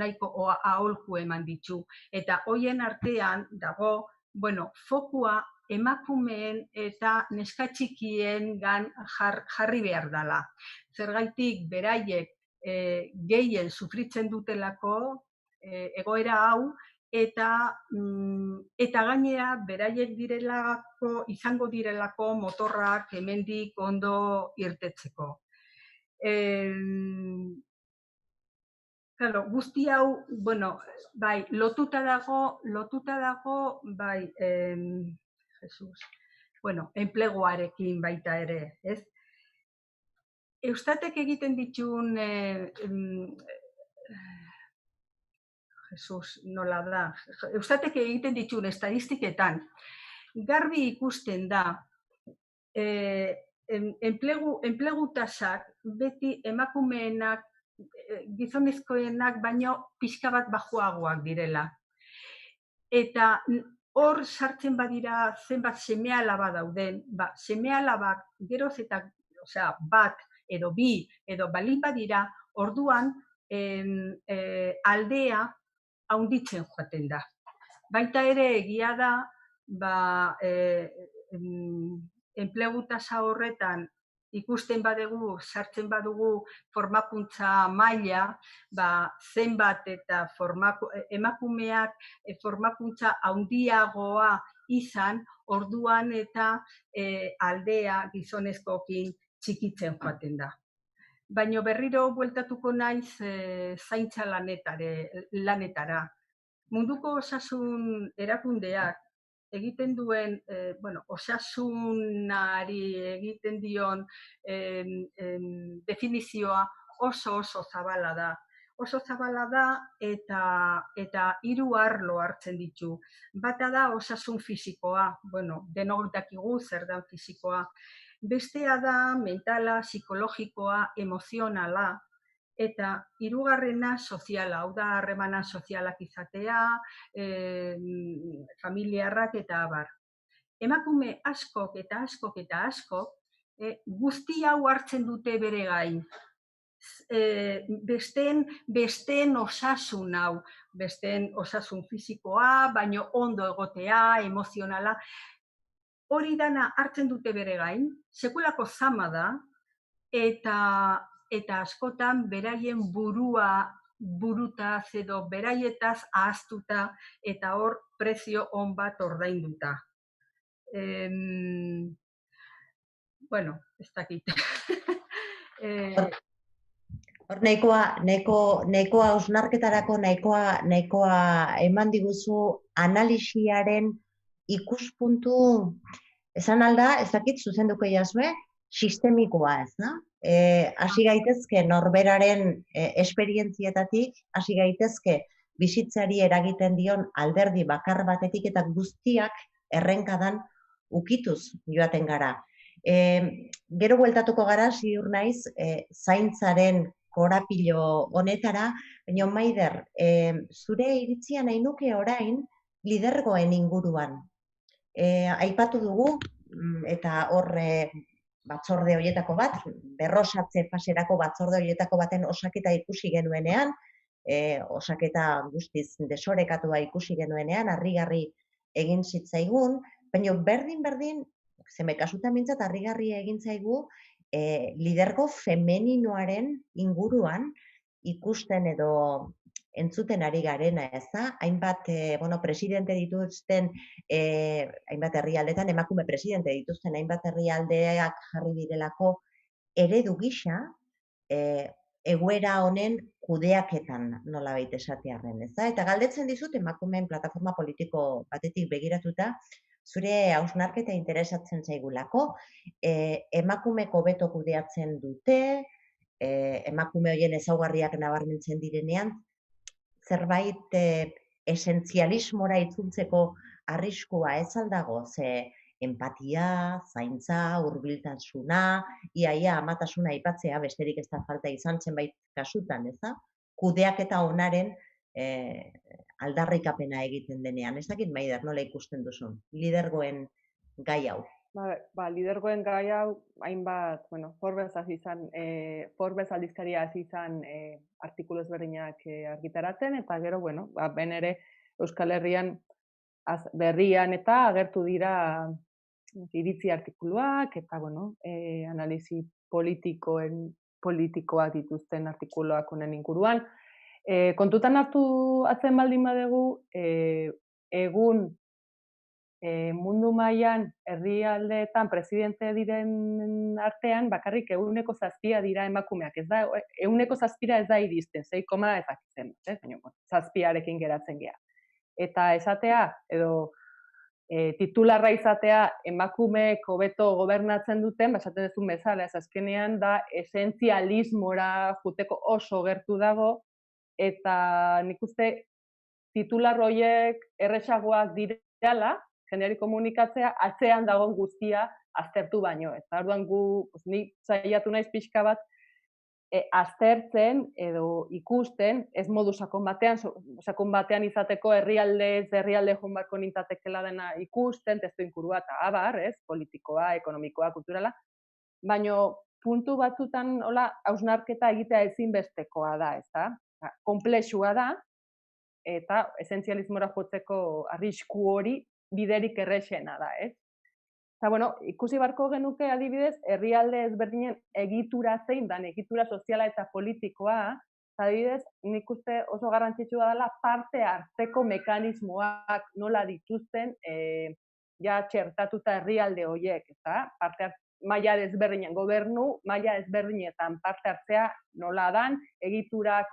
eman ditu. Eta hoien artean dago, fokua emakumeen eta neska txikien gan jarri behar dela. Zergaitik beraiek gehien sufritzen dutelako egoera hau, eta gainera beraiek izango direlako motorrak hemendik ondo irtetzeko. Guzti hau, bai, lotuta dago, bai, enpleguarekin baita ere, ez? Eustatek egiten ditun, nola da, Eustatek egiten ditun estadistiketan, garbi ikusten da, enplegu tasak beti emakumeenak, gizonezkoenak baino pixka bat bajuagoak direla. Eta hor sartzen badira zenbat seme-alaba dauden, seme-alabak geroz eta bat edo bi edo balin badira, orduan aldea haunditzen joaten da. Baita ere egia da, enplegu tasa horretan ikusten badugu, sartzen badugu formakuntza maila, zenbat eta emakumeak formakuntza handiagoa izan, orduan eta aldea gizonezkoekin txikitzen joaten da. Baina berriro bueltatuko naiz zaintza lanetara. Munduko osasun erakundeak egiten duen, osasunari egiten dion definizioa oso zabala da. Oso zabala da eta 3 arlo hartzen ditu. Bata da osasun fisikoa, denok dakigu zer da fisikoa. Bestea da mentala, psikologikoa, emozionala, eta 3. soziala, hau da harremana sozialak izatea, familiarrak eta abar. Emakume askok guzti hau hartzen dute bere gain. Besteen osasun hau, besteen osasun fisikoa, baino ondo egotea, emozionala, hori dana hartzen dute bere gain, sekulako zama da, eta askotan beraien burutaz edo beraietaz ahaztuta eta hor prezio on bat ordainduta. Ez dakit. Hor nahikoa hausnarketarako nahikoa eman diguzu analisiaren ikuspuntu, esan alda, ez dakit zuzenduko jazue, sistemikoa ez da? Hasi gaitezke norberaren esperientzietatik, hasi gaitezke bizitzari eragiten dion alderdi bakar batetik eta guztiak errenkadan ukituz joaten gara. Gero bueltatuko gara, ziur naiz, zaintzaren korapilo honetara, baina Maider, zure iritzia nahi nuke orain lidergoen inguruan. Aipatu dugu, eta hor batzorde horietako bat, berrosatze faserako batzorde horietako baten osaketa ikusi genuenean, osaketa guztiz desorekatua ikusi genuenean, harrigarri egin zitzaigun, baina berdin, zemekasutan mintzat harrigarri egin zaigu, lidergo femeninoaren inguruan ikusten edo entzuten ari garena, ez da? Hainbat, presidente dituzten, hainbat herrialdetan, emakume presidente dituzten, hainbat herrialdeak jarri direlako eredu gisa, egoera honen kudeaketan nolabait esatearren, ez da? Eta galdetzen dizut emakumeen plataforma politiko batetik begiratuta, zure hausnarketa interesatzen zaigulako, emakumeek hobeto kudeatzen dute, emakume horien ezaugarriak nabarmentzen direnean, zerbait esentzialismora itzultzeko arriskua ez aldago, ze empatia, zaintza, hurbiltasuna, iaia amatasuna aipatzea besterik ez da falta izan zenbait kasutan, ez da? Kudeaketa onaren aldarrikapena egiten denean. Ez dakit, Maider, nola ikusten duzun? Lidergoen gai hau. Lidergoen gai hau, hainbat, Forbes aldizkaria hasi izan artikulu ezberdinak argitaratzen, eta gero, ben ere Euskal Herrian berrian eta agertu dira iritzi artikuluak, eta, analisi politikoak dituzten artikuluak honen inguruan. Kontutan hartu atzen baldin badegu, egun mundu mailan herrialdeetan presidente diren artean, bakarrik 7% dira emakumeak. Ez da, 7% ez da iristen, 6, ezakitzen, baina 7arekin geratzen gea. Eta esatea, edo titularra izatea emakumeek hobeto gobernatzen duten, esaten duzun bezala, ez azkenean da esentzialismora juteko oso gertu dago, eta nik uste titular horiek erresagoak direla, jendeari komunikatzea, atzean dagoen guztia aztertu baino. Eta orduan ni saiatu naiz pixka bat aztertzen edo ikusten, ez modu sakon batean izateko herrialde joan beharko nintzatekeela dena ikusten, testu inkurua eta abar, politikoa, ekonomikoa, kulturala, baina puntu batzutan hausnarketa egitea ezinbestekoa da, ezta? Konplexua da, eta esentzialismora jotzeko arrisku hori biderik errexena da, ez? Eta, ikusi barko genuke adibidez, herrialde ezberdinen egitura zein dan, egitura soziala eta politikoa, adibidez, nik uste oso garrantzitsua dela parte hartzeko mekanismoak nola dituzten ja txertatuta herrialde horiek, eta parte maila ezberdinen gobernu, maila ezberdinetan parte hartzea nola dan, egiturak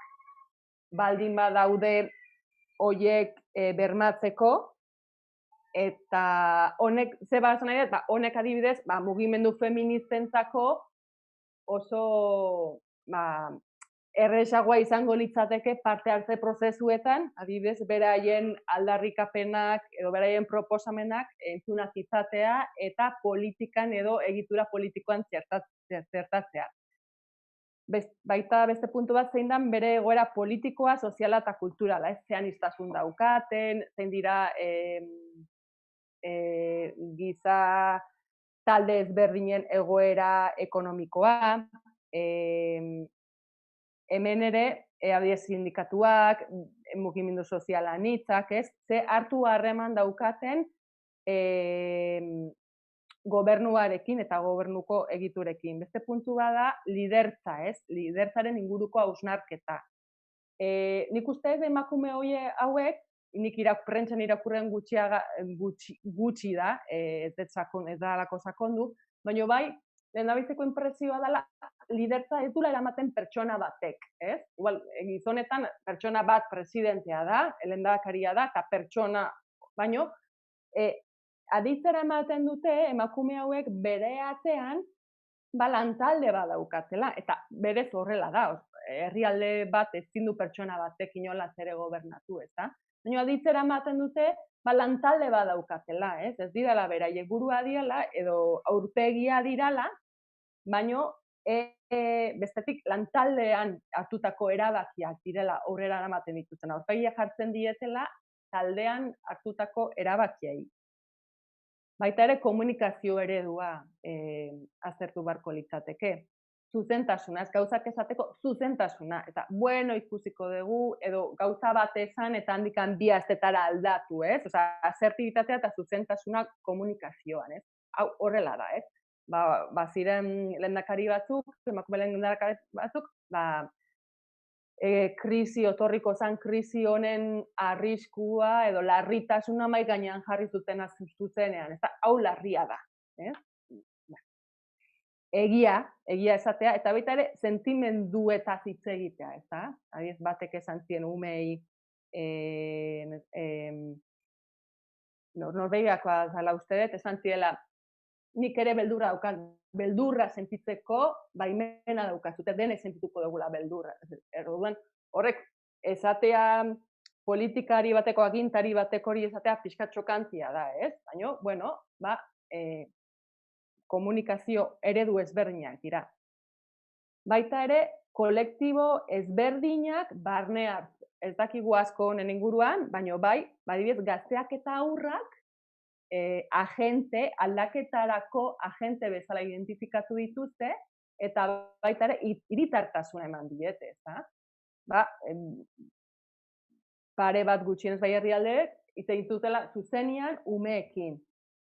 baldin badaude horiek bermatzeko, eta honek, ze bat nahi dut, honek adibidez, mugimendu feministentzako oso erresagoa izango litzateke parte hartze prozesuetan, adibidez, beraien aldarrikapenak edo beraien proposamenak entzunak izatea eta politikan edo egitura politikoan zertatzea. Baita beste puntu bat zein dan bere egoera politikoa, soziala eta kulturala, zein iztasun daukaten, zein dira giza talde ezberdinen egoera ekonomikoa, hemen ere, adibidez sindikatuak, mugimendu soziala anitzak, ze hartu harreman daukaten gobernuarekin eta gobernuko egiturekin. Beste puntu bada lidertza, lidertzaren inguruko hausnarketa. Nik uste emakume hauek, nik prentsan irakurren gutxi da, ez da alako sakondu, baina bai, lehendabiziko inpresioa dela, lidertza ez dula eramaten pertsona batek, ez? Igual, gizonetan pertsona bat presidentea da, lehendakaria da, eta pertsona, baino, aditzera ematen dute emakume hauek bere atean lantalde bat daukatela, eta berez horrela da, herrialde bat ezin du pertsona batek inolaz ere gobernatu, ez da? Baina aditzera ematen dute lantalde bat daukatela, ez direla beraiek burua direla, edo aurpegia dirala, baina bestetik lantaldean hartutako erabakiak direla aurrera ematen dituzten. Aurpegia jartzen dietela taldean hartutako erabakiei. Baita ere komunikazio eredua aztertu beharko litzateke. Zuzentasuna, ez gauzak esateko zuzentasuna, eta bueno ikusiko dugu, edo gauza bat esan eta handikan bi astetara aldatu, ez? Osea, asertibitatea eta zuzentasuna komunikazioan, ez? Hau horrela da, ez? Ziren lehendakari batzuk, emakume lehendakari batzuk, otorriko zen krisi honen arriskua edo larritasuna mahai gainean jarri zuten zuzenean, ez da, hau larria da, ez? egia esatea, eta baita ere sentimenduetaz hitz egitea, ez da? Adibidez, batek esan zien umei Norvegiakoa zala uste dut, esan ziela, nik ere beldurra daukat, beldurra sentitzeko baimena daukat, zute denek sentituko dugula beldurra. Orduan, horrek esatea politikari bateko, agintari bateko hori esatea pixka txokantzia da, ez? Baina, bueno, komunikazio eredu ezberdinak dira. Baita ere, kolektibo ezberdinak barne hartz. Ez dakigu asko honen inguruan, baina bai, badibidez, gazteak eta aurrak aldaketarako agente bezala identifikatu dituzte, eta baita ere, hiritartasuna eman diete, ezta? Pare bat gutxienez bai herrialdeek, hitz egin zutela zuzenean umeekin.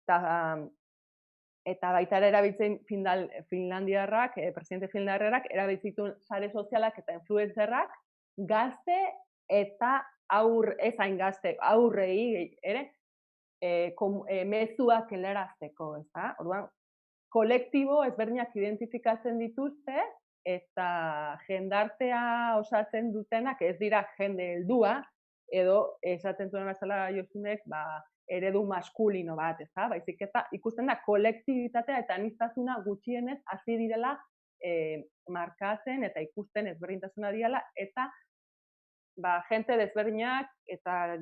Eta baita ere erabiltzen finlandiarrak, presidente finlandiarrak, erabiltzen sare sozialak eta influencerrak, gazte eta ezain gazte, aurrei ere, mezuak helarazteko, ezta? Orduan, kolektibo ezberdinak identifikatzen dituzte, eta jendartea osatzen dutenak ez dira jende heldua, edo esaten zuen bezala Josunek, eredu maskulino bat, ezta? Baizik eta ikusten da kolektibitatea eta aniztasuna gutxienez hasi direla markatzen eta ikusten ezberdintasuna diala, eta jente desberdinak eta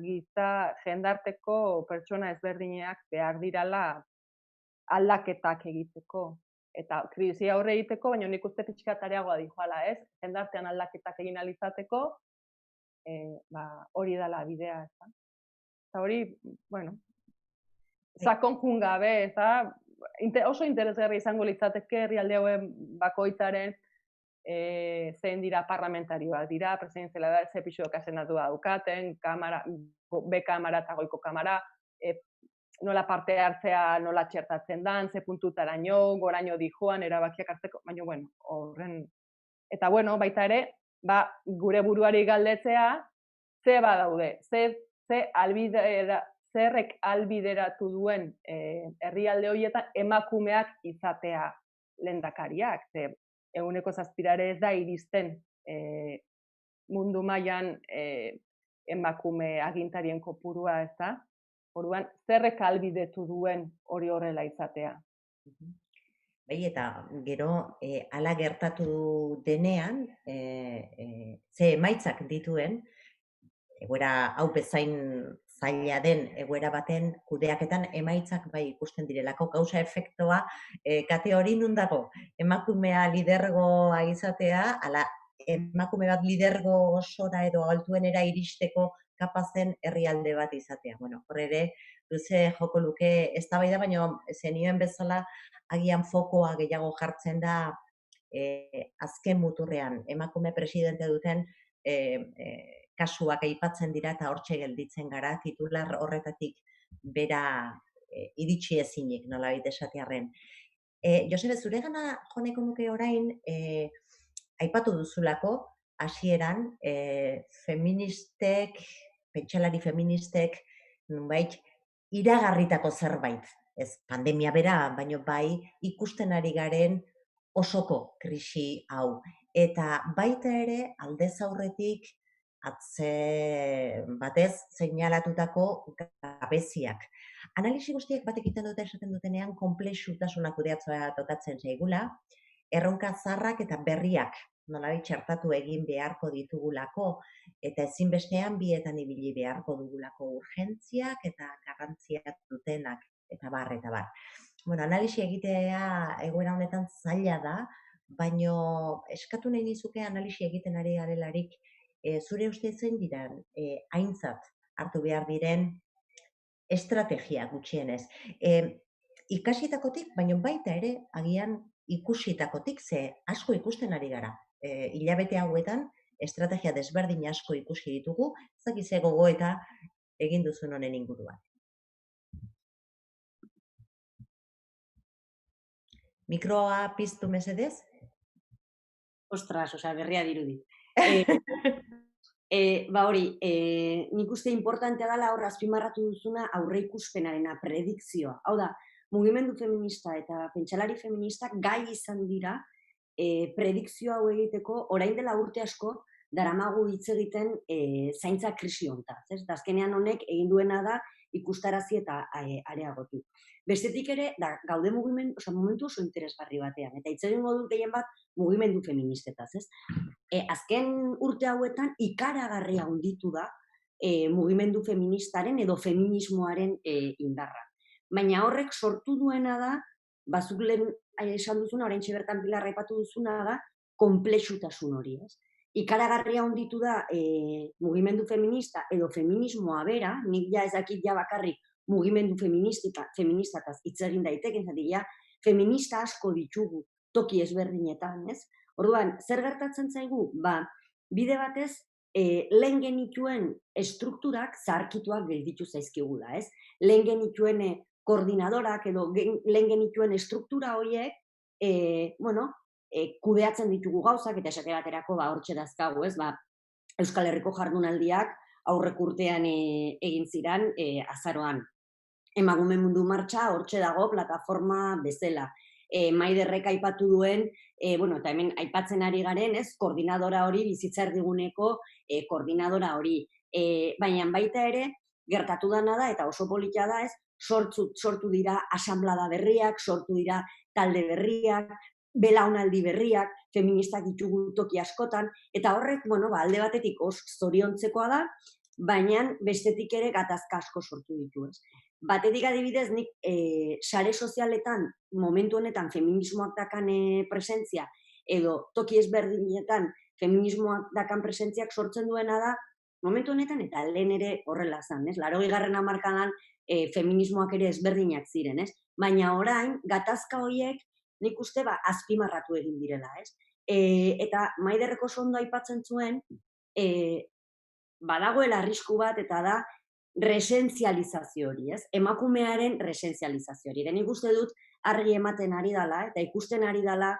jendarteko pertsona ezberdinak behar dirala aldaketak egiteko. Eta krisi aurre egiteko, baina nik uste pixkat areagoa dijoala, ez? Jendartean aldaketak egin alizateko, hori dela bidea, ez? Eta hori, bueno, sakon gabe, oso interesgarri izango litzateke herrialde hauen bakoitzaren zein dira parlamentarioak dira, presidenziala da, ze pixuoka senatua daukaten, be kamara eta goiko kamara, nola parte hartzea, nola txertatzen dan, ze puntutaraino, goraino dijoan, erabakiak hartzeko, baina, bueno, horren. Eta, bueno, baita ere, gure buruari galdetzea, ze badaude, zerrek albideratu duen herrialde horietan emakumeak izatea lehendakariak, ze 7% ez da iristen mundu mailan emakume agintarien kopurua, ez da? Orduan, zerrek albidetu duen hori horrela izatea. Bai, eta gero hala gertatu denean, ze emaitzak dituen, egoera hau bezain zaila den egoera baten kudeaketan emaitzak bai ikusten direlako, gauza efektoa kate hori nun dago. Emakumea lidergoa izatea, ala emakume bat lidergo osora edo altuenera iristeko kapazen herrialde bat izatea. Bueno, hor ere, luze joko luke eztabaida, baina zenioen bezala agian fokoa gehiago jartzen da azken muturrean emakume presidente duten kasuak aipatzen dira eta hortxe gelditzen gara, titular horretatik bera iritsi ezinik, nolabait esatearren. Josebe, zuregana joneko nuke orain, aipatu duzulako, hasieran feministek, pentsalari feministek, nunbait, iragarritako zerbait. Ez pandemia bera, baino bai ikusten ari garen osoko krisi hau. Eta baita ere, aldez aurretik, atze batez seinalatutako gabeziak. Analisi guztiek batek egiten dute esaten dutenean konplexutasuna kudeatzea tokatzen zaigula, erronka zaharrak eta berriak nolabait txertatu egin beharko ditugulako eta ezinbestean bietan ibili beharko dugulako urgentziak eta garrantzia dutenak eta bar eta bar. Bueno, analisi egitea egoera honetan zaila da, baino eskatu nahi nizuke analisi egiten ari garelarik zure uste zein diran aintzat hartu behar diren estrategia gutxienez. Ikasitakotik, baina baita ere, agian ikusitakotik, ze asko ikusten ari gara. Hilabete hauetan, estrategia desberdin asko ikusi ditugu, zakize gogoeta egin duzun honen inguruan. Mikroa piztu mesedez? Ostras, berria dirudi. Hori, nik uste importantea dela hor azpimarratu duzuna aurreikuspenarena, predikzioa. Hau da, mugimendu feminista eta pentsalari feministak gai izan dira predikzio hau egiteko orain dela urte asko daramagu hitz egiten zaintza krisi hontaz. Eta azkenean honek egin duena da ikustarazi eta areagotu. Bestetik ere, gaude momentu oso interesgarri batean, eta hitz egingo dut gehien bat mugimendu feministetaz, ez? Azken urte hauetan ikaragarria handitu da mugimendu feministaren edo feminismoaren indarra. Baina horrek sortu duena da, bazuk lehen esan duzuna, oraintxe bertan Pilar aipatu duzuna da, konplexutasun hori, ez? Ikaragarria handitu da mugimendu feminista edo feminismoa bera, nik ja ez dakit ja bakarrik mugimendu feministataz hitz egin daiteke, ja, feminista asko ditugu toki ezberdinetan, ez? Orduan, zer gertatzen zaigu? Bide batez, lehen genituen estrukturak zaharkituak gelditu zaizkigula, ez? Lehen genituen koordinadorak edo lehen genituen estruktura horiek, kudeatzen ditugu gauzak, eta esate baterako hortxe dazkagu, ez? Euskal Herriko jardunaldiak aurrek urtean egin ziran azaroan. Emakume mundu martxa hortxe dago plataforma bezala. Maiderrek aipatu duen, eta hemen aipatzen ari garen, ez, koordinadora hori, bizitza erdiguneko koordinadora hori. Baina baita ere, gertatu dana da, eta oso polita da, ez, sortu dira asanblada berriak, sortu dira talde berriak, belaunaldi berriak, feministak ditugu toki askotan, eta horrek, alde batetik zoriontzekoa da, baina bestetik ere gatazka asko sortu ditu, ez. Batetik adibidez, nik sare sozialetan, momentu honetan feminismoak dakan presentzia, edo toki ezberdinetan feminismoak dakan presentziak sortzen duena da, momentu honetan eta lehen ere horrela zan, ez? 80. hamarkadan feminismoak ere ezberdinak ziren, ez? Baina orain, gatazka horiek nik uste azpimarratu egin direla, ez? Eta Maiderreko ondo aipatzen zuen, badagoela arrisku bat, eta da resentzializazio hori, ez? Emakumearen resentzializazio hori. Nik uste dut argi ematen ari dela, eta ikusten ari dela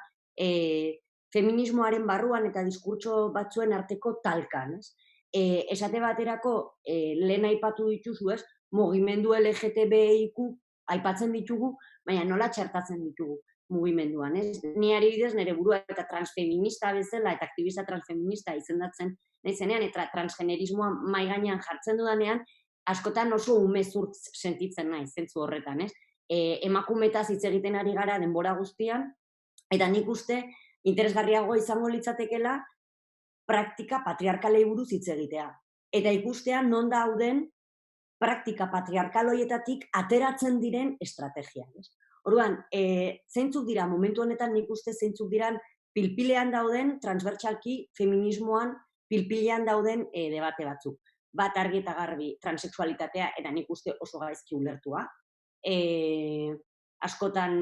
feminismoaren barruan eta diskurtso batzuen arteko talkan, ez? Esate baterako, lehen aipatu dituzu, ez? Mugimendu LGTBIQ aipatzen ditugu, baina nola txertatzen ditugu mugimenduan, ez? Ni adibidez nire burua eta transfeminista bezala eta aktivista transfeminista izendatzen naizenean, eta transgenerismoa mahai gainean jartzen dudanean, askotan oso umezurtz sentitzen naiz, zentzu horretan, ez? Emakumetaz hitz egiten ari gara denbora guztian, eta nik uste interesgarriago izango litzatekela praktika patriarkalei buruz hitz egitea. Eta ikustea non dauden praktika patriarkal horietatik ateratzen diren estrategia, ez? Orduan, zeintzuk dira, momentu honetan nik uste zeintzuk diran pilpilean dauden, transbertsalki feminismoan pilpilean dauden debate batzuk. Bat argi eta garbi transexualitatea, eta nik uste oso gaizki ulertua. Askotan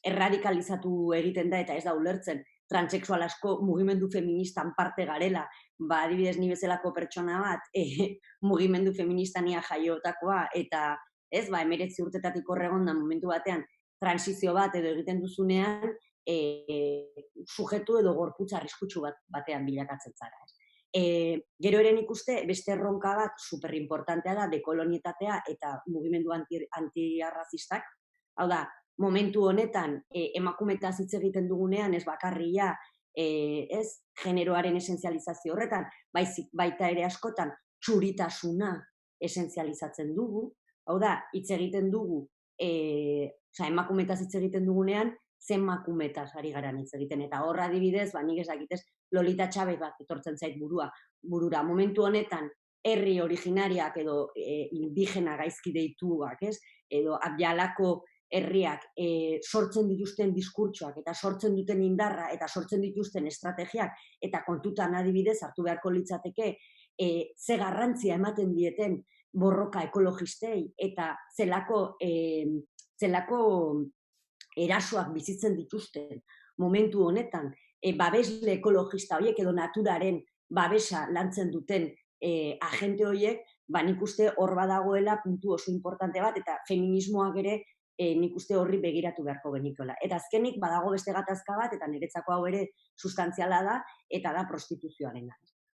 erradikalizatu egiten da eta ez da ulertzen transexual asko mugimendu feministan parte garela, adibidez ni bezalako pertsona bat mugimendu feministania jaiotakoa, eta 19 urtetatik horregon da momentu batean transizio bat edo egiten duzunean sujetu edo gorputz arriskutsu batean bilakatzen zara. Gero ere nik uste beste erronka bat superimportantea da dekolonietatea eta mugimendu antiarrazistak. Hau da, momentu honetan emakumetaz hitz egiten dugunean ez bakarria generoaren esenzializazio horretan, baita ere askotan txuritasuna esenzializatzen dugu. Hau da, hitz egiten dugu, emakumetaz hitz egiten dugunean, zen makumetaz ari garan hitz egiten. Eta horra adibidez, nik ez dakitez, Lolita Txabez bat etortzen zait burura. Momentu honetan, herri originariak edo indigena gaizki deituak, edo abjalako herriak sortzen dituzten diskurtsoak eta sortzen duten indarra eta sortzen dituzten estrategiak eta kontutan adibidez hartu beharko litzateke ze garrantzia ematen dieten borroka ekologistei eta zelako erasoak bizitzen dituzten momentu honetan, babesle ekologista horiek edo naturaren babesa lantzen duten agente horiek, nik uste hor badagoela puntu oso importante bat, eta feminismoak ere nik uste horri begiratu beharko genituela. Eta azkenik badago beste gatazka bat, eta niretzako hau ere sustantziala da, eta da prostituzioaren.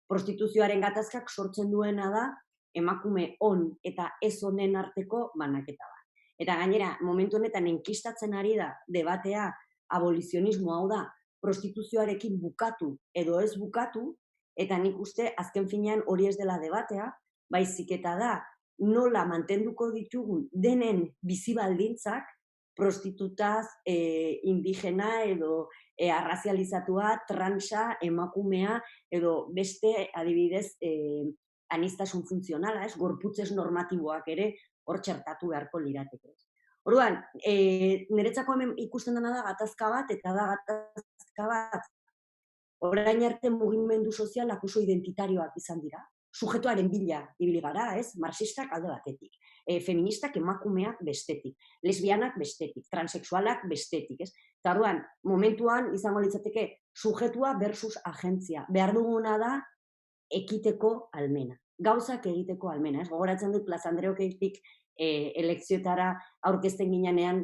Prostituzioaren gatazkak sortzen duena da emakume on eta ez onen arteko banaketa bat. Eta gainera, momentu honetan enkistatzen ari da debatea abolizionismo, hau da, prostituzioarekin bukatu edo ez bukatu, eta nik uste azken finean hori ez dela debatea, baizik eta da nola mantenduko ditugun denen bizi baldintzak prostitutaz, indigena edo arrazializatua, transa, emakumea edo beste adibidez aniztasun funtzionala, gorputzez normatiboak ere hor txertatu beharko lirateke. Orduan, niretzako hemen ikusten dena da gatazka bat, eta da gatazka bat orain arte mugimendu sozialak oso identitarioak izan dira. Sujetuaren bila ibili gara, marxistak alde batetik, feministak emakumeak bestetik, lesbianak bestetik, transexualak bestetik, Eta orduan, momentuan izango litzateke sujetua versus agentzia. Behar duguna da ekiteko almena, gauzak egiteko almena, Gogoratzen dut Plaza Andreoketik elekzioetara aurkezten ginean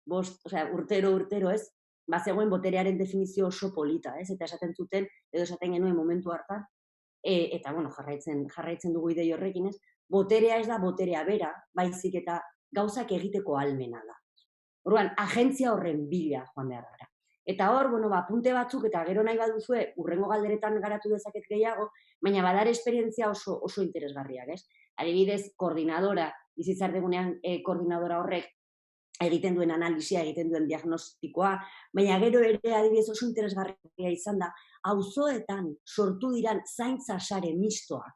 urtero, bazegoen boterearen definizio oso polita, eta esaten zuten, edo esaten genuen momentu hartan, eta, jarraitzen dugu idei horrekin, boterea ez da boterea bera, baizik eta gauzak egiteko almena da. Orduan, agentzia horren bila joan behar gara. Eta hor, apunte batzuk, eta gero nahi baduzue, urrengo galderetan garatu dezaket gehiago, baina badare esperientzia oso interesgarriak, Adibidez, koordinadora, bizitzardegunean koordinadora horrek egiten duen analisia, egiten duen diagnostikoa, baina gero ere adibidez oso interesgarria izan da, auzoetan sortu diran zaintza sare mistoak.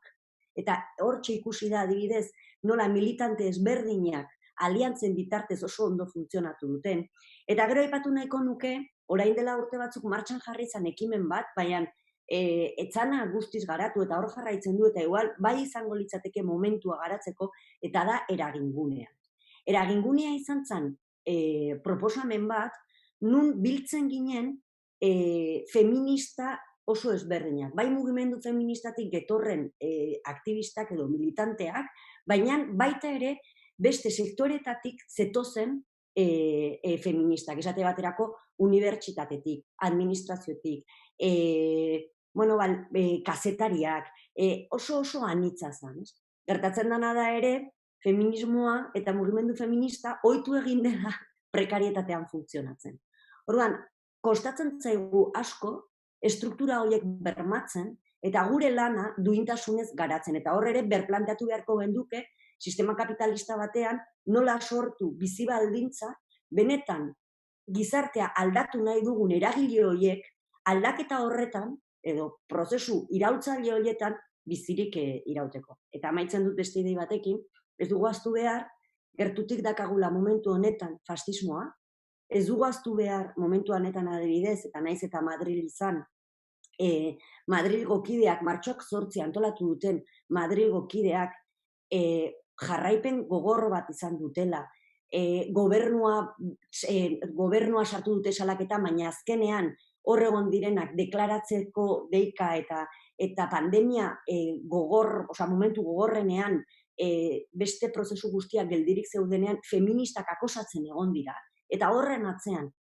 Eta hortxe ikusi da adibidez, nola militante ezberdinak aliantzen bitartez oso ondo funtzionatu duten. Eta gero aipatu nahiko nuke, orain dela urte batzuk martxan jarri izan ekimen bat, baina etzana guztiz garatu eta hor jarraitzen du, eta igual bai izango litzateke momentua garatzeko, eta da eragingunea. Eragingunea izan zen proposamen bat, nun biltzen ginen feminista oso ezberdinak. Bai mugimendu feministatik getorren aktivistak edo militanteak, baina baita ere beste sektoretatik zetozen feministak. Esate baterako unibertsitatetik, administraziotik, kazetariak, oso anitza zen. Gertatzen dena da ere, feminismoa eta mugimendu feminista ohitu egin dela prekarietatean funtzionatzen. Orduan, kostatzen zaigu asko estruktura horiek bermatzen eta gure lana duintasunez garatzen. Eta hor ere berplanteatu beharko genduke sistema kapitalista batean nola sortu bizi baldintza benetan gizartea aldatu nahi dugun eragile horiek aldaketa horretan edo prozesu iraultzaile horietan bizirik irauteko. Eta amaitzen dut beste idei batekin, ez dugu ahaztu behar, gertutik dakagula momentu honetan fascismoa, ez dugu ahaztu behar momentu honetan adibidez, eta naiz eta Madril izan, Madrilgo kideak, martxoak 8 antolatu duten Madrilgo kideak jarraipen gogorro bat izan dutela, gobernua sartu dute salaketa, baina azkenean hor egon direnak deklaratzeko deika eta pandemia momentu gogorrenean beste prozesu guztiak geldirik zeudenean feministak akosatzen egon dira. Eta horren atzean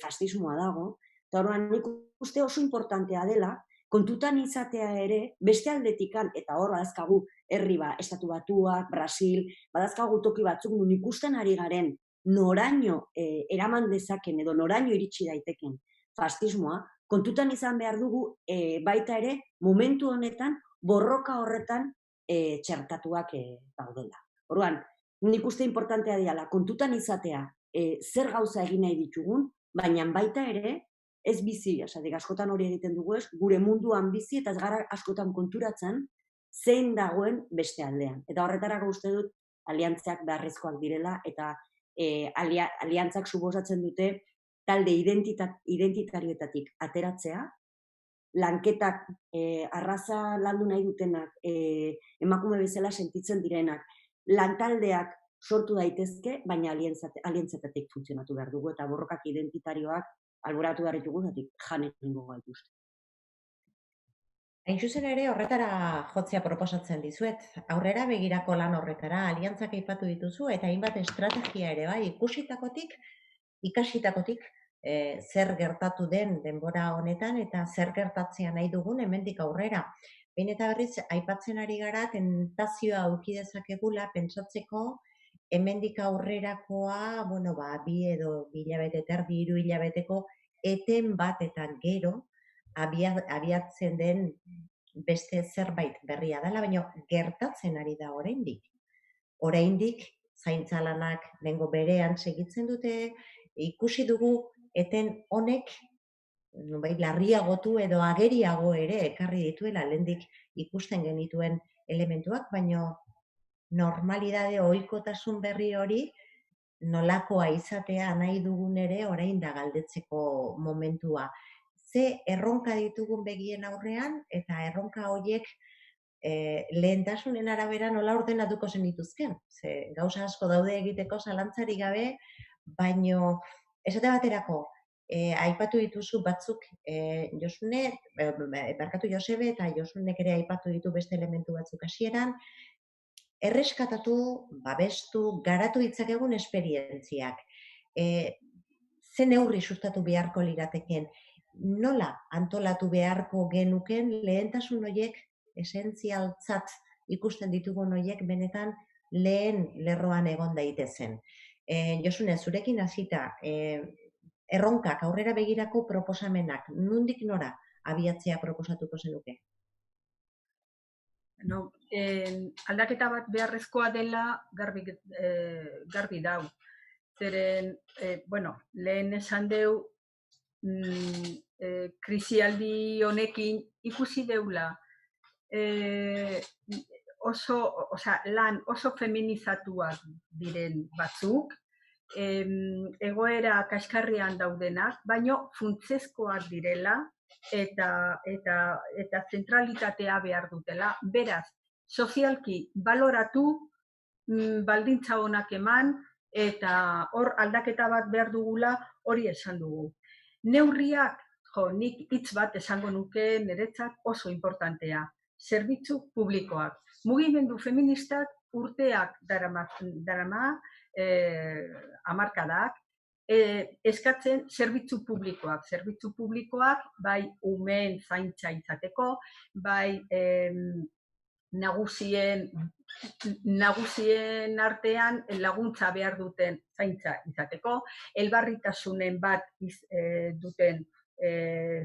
fascismoa dago. Eta horren nik uste oso importantea dela, kontutan izatea ere beste aldetikan, eta hor badazkagu herri Estatu Batuak, Brasil, badazkagu toki batzuk nun ikusten ari garen noraino eraman dezaken edo noraino iritsi daiteken fascismoa, kontutan izan behar dugu baita ere momentu honetan borroka horretan txertatuak daudela. Orduan, nik uste importantea diala, kontutan izatea zer gauza egin nahi ditugun, baina baita ere ez bizi, askotan hori egiten dugu gure munduan bizi eta ez gara askotan konturatzen zein dagoen beste aldean. Eta horretarako uste dut aliantziak beharrezkoak direla eta aliantzak suposatzen dute talde identitarioetatik ateratzea, lanketak arraza landu nahi dutenak, emakume bezala sentitzen direnak, lantaldeak sortu daitezke, baina aliantzetatik funtzionatu behar dugu eta borrokak identitarioak alboratu behar ditugu, zatik janek ningo gaituzte. Hain zuzen ere horretara jotzea proposatzen dizuet. Aurrera begirako lan horretara aliantzak aipatu dituzu eta hainbat estrategia ere bai ikasitakotik zer gertatu den denbora honetan eta zer gertatzea nahi dugun hemendik aurrera. Behin eta berriz aipatzen ari gara tentazioa eduki dezakegula pentsatzeko hemendik aurrerakoa, 2 edo 2 hilabete terdi, 3 hilabeteko eten bat eta gero abiatzen den beste zerbait berria dela, baina gertatzen ari da oraindik. Oraindik zaintza lanak lehengo berean segitzen dute, ikusi dugu eten honek larriagotu edo ageriago ere ekarri dituela lehendik ikusten genituen elementuak, baina normalidade ohikotasun berri hori nolakoa izatea nahi dugun ere orain da galdetzeko momentua. Ze erronka ditugun begien aurrean eta erronka horiek lehentasunen arabera nola ordenatuko zenituzken. Ze gauza asko daude egiteko zalantzari gabe, baino esate baterako, aipatu dituzu batzuk, Josebe eta Josunek ere aipatu ditu beste elementu batzuk hasieran, erreskatatu, babestu, garatu ditzakegun esperientziak. Ze neurri sustatu beharko lirateken, nola antolatu beharko genuken lehentasun horiek esentzialtzat ikusten ditugun horiek benetan lehen lerroan egon daitezen. Josune, zurekin hasita, erronkak aurrera begirako proposamenak, nondik nora abiatzea proposatuko zenuke? Aldaketa bat beharrezkoa dela garbi dau. Zeren, lehen esan deu, krisialdi honekin ikusi deula oso feminizatuak diren batzuk, egoera kaskarrian daudenak, baino funtsezkoak direla eta zentralitatea behar dutela. Beraz, sozialki baloratu, baldintza honak eman, eta hor aldaketa bat behar dugula hori esan dugu. Neurriak, nik hitz bat esango nuke niretzat oso importantea. Zerbitzu publikoak. Mugimendu feministak urteak darama, hamarkadak, eskatzen zerbitzu publikoak. Zerbitzu publikoak bai umeen zaintza izateko, bai nagusien artean laguntza behar duten zaintza izateko, elbarritasunen bat duten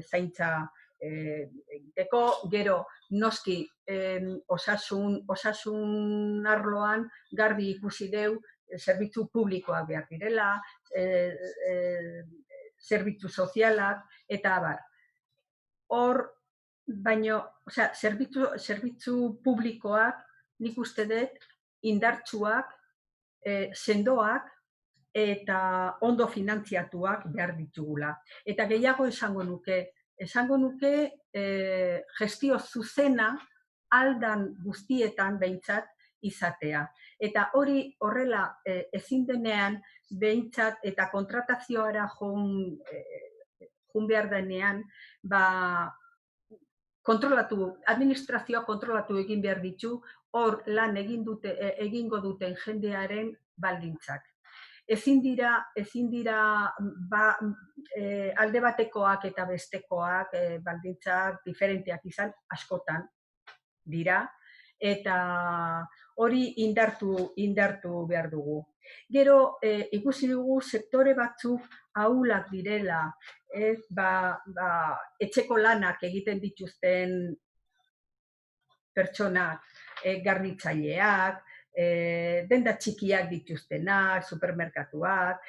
zaintza egiteko, gero noski osasun arloan garbi ikusi deu zerbitzu publikoak behar direla, zerbitzu sozialak, eta abar. Hor, baino, zerbitzu publikoak nik uste dut indartsuak, sendoak eta ondo finantziatuak behar ditugula. Eta gehiago esango nuke gestio zuzena aldan guztietan behintzat izatea. Eta hori horrela ezin denean behintzat eta kontratazioara joan behar denean, administrazioa kontrolatu egin behar ditu, hor lan egingo duten jendearen baldintzak. Ezin dira alde batekoak eta bestekoak baldintzak diferenteak izan askotan dira, eta hori indartu behar dugu. Gero, ikusi dugu sektore batzuk ahulak direla, etxeko lanak egiten dituzten pertsonak, garbitzaileak, denda txikiak dituztenak, supermerkatuak,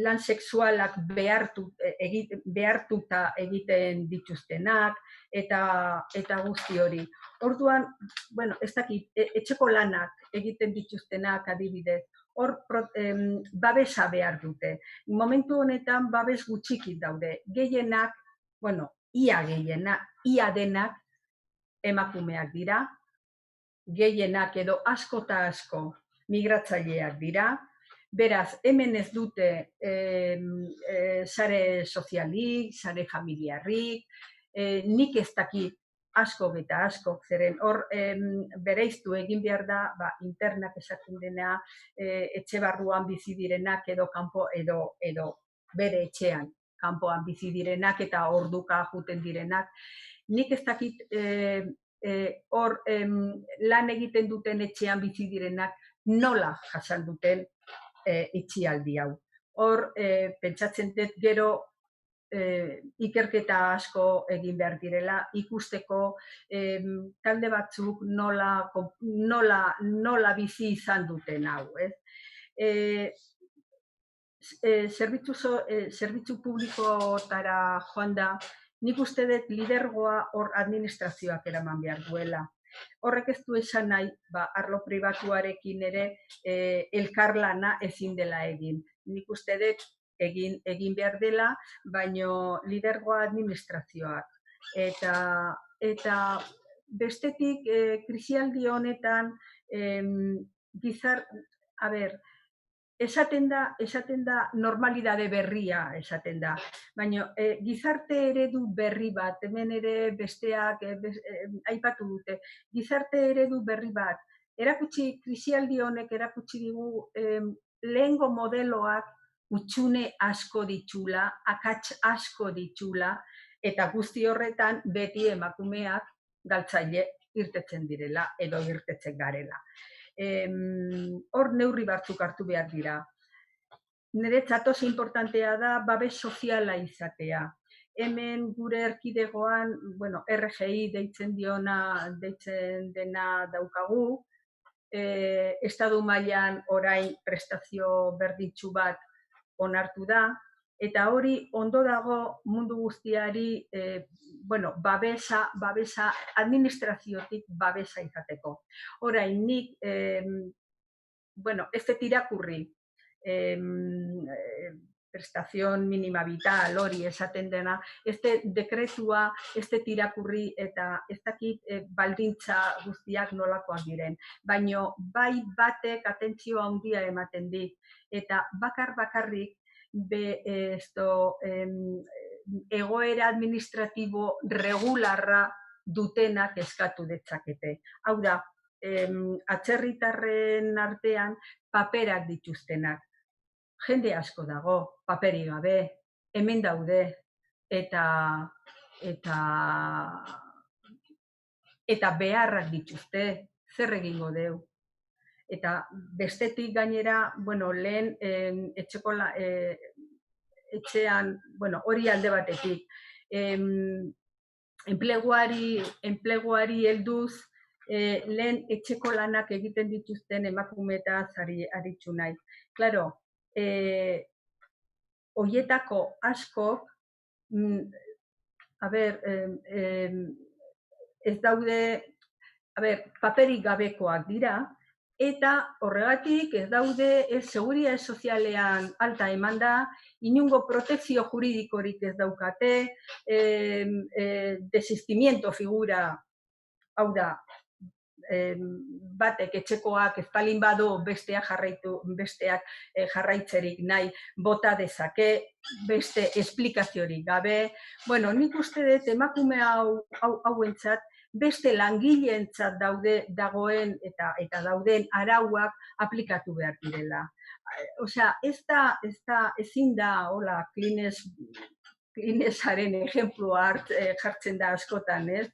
lan sexualak behartuta egiten dituztenak, eta guzti hori. Orduan, ez dakit, etxeko lanak egiten dituztenak adibidez, hor babesa behar dute. Momentu honetan babes gutxikit daude. Gehienak, ia denak emakumeak dira, gehienak edo asko eta asko migratzaileak dira, beraz, hemen ez dute sare sozialik, sare familiarrik, nik ez dakit asko eta asko, zeren hor bereiztu egin behar da, internak esaten dena, etxe barruan bizi direnak edo kanpo edo bere etxean kanpoan bizi direnak eta orduka juten direnak. Nik ez dakit hor lan egiten duten etxean bizi direnak nola jasan duten itxialdi hau. Hor, pentsatzen dut gero ikerketa asko egin behar direla, ikusteko talde batzuk nola bizi izan duten hau. Zerbitzu publikoetara joan da, nik uste dut lidergoa hor administrazioak eraman behar duela. Horrek ez du esan nahi, arlo pribatuarekin ere elkarlana ezin dela egin. Nik uste dut egin behar dela, baino lidergoa administrazioak. Eta bestetik, krisialdi honetan, esaten da normalidade berria, esaten da. Baina gizarte eredu berri bat, hemen ere besteak aipatu dute, gizarte eredu berri bat, krisialdi honek erakutsi digu lehengo modeloak utxune asko ditxula, akats asko ditxula, eta guzti horretan beti emakumeak galtzaile irtetzen direla edo irtetzen garela. Hor neurri batzuk hartu behar dira. Niretzat oso inportantea da babes soziala izatea. Hemen gure erkidegoan, RGI deitzen dena daukagu, estatu mailan orain prestazio berdintsu bat onartu da, eta hori ondo dago mundu guztiari babesa administraziotik babesa izateko. Orain nik, ez dut irakurri prestazion minima vital hori esaten dena, ez dekretua, ez dut irakurri eta ez dakit baldintza guztiak nolakoak diren. Baina bai batek atentzio handia ematen dit, eta bakarrik egoera administratibo regularra dutenak eskatu detzakete. Hau da, atzerritarren artean paperak dituztenak. Jende asko dago, paperik gabe, hemen daude, eta beharrak dituzte, zer egingo deu. Eta bestetik gainera, lehen etxean, hori alde batetik, enpleguari helduz, lehen etxeko lanak egiten dituzten emakumeetaz aritzu nahi. Klaro, horietako askok, ez daude, paperik gabekoak dira, eta horregatik ez daude seguridade sozialean alta eman da, inungo protekzio juridikorik ez daukate, desistimiento figura, hau da, batek etxekoak ez palin badu besteak jarraitzerik nahi bota dezake, beste esplikaziorik gabe. Nik uste dut emakume hauentzat beste langileentzat dagoen eta dauden arauak aplikatu behar direla. Osea, ezin da, hola, Klinesaren ejemplua jartzen da askotan, ez?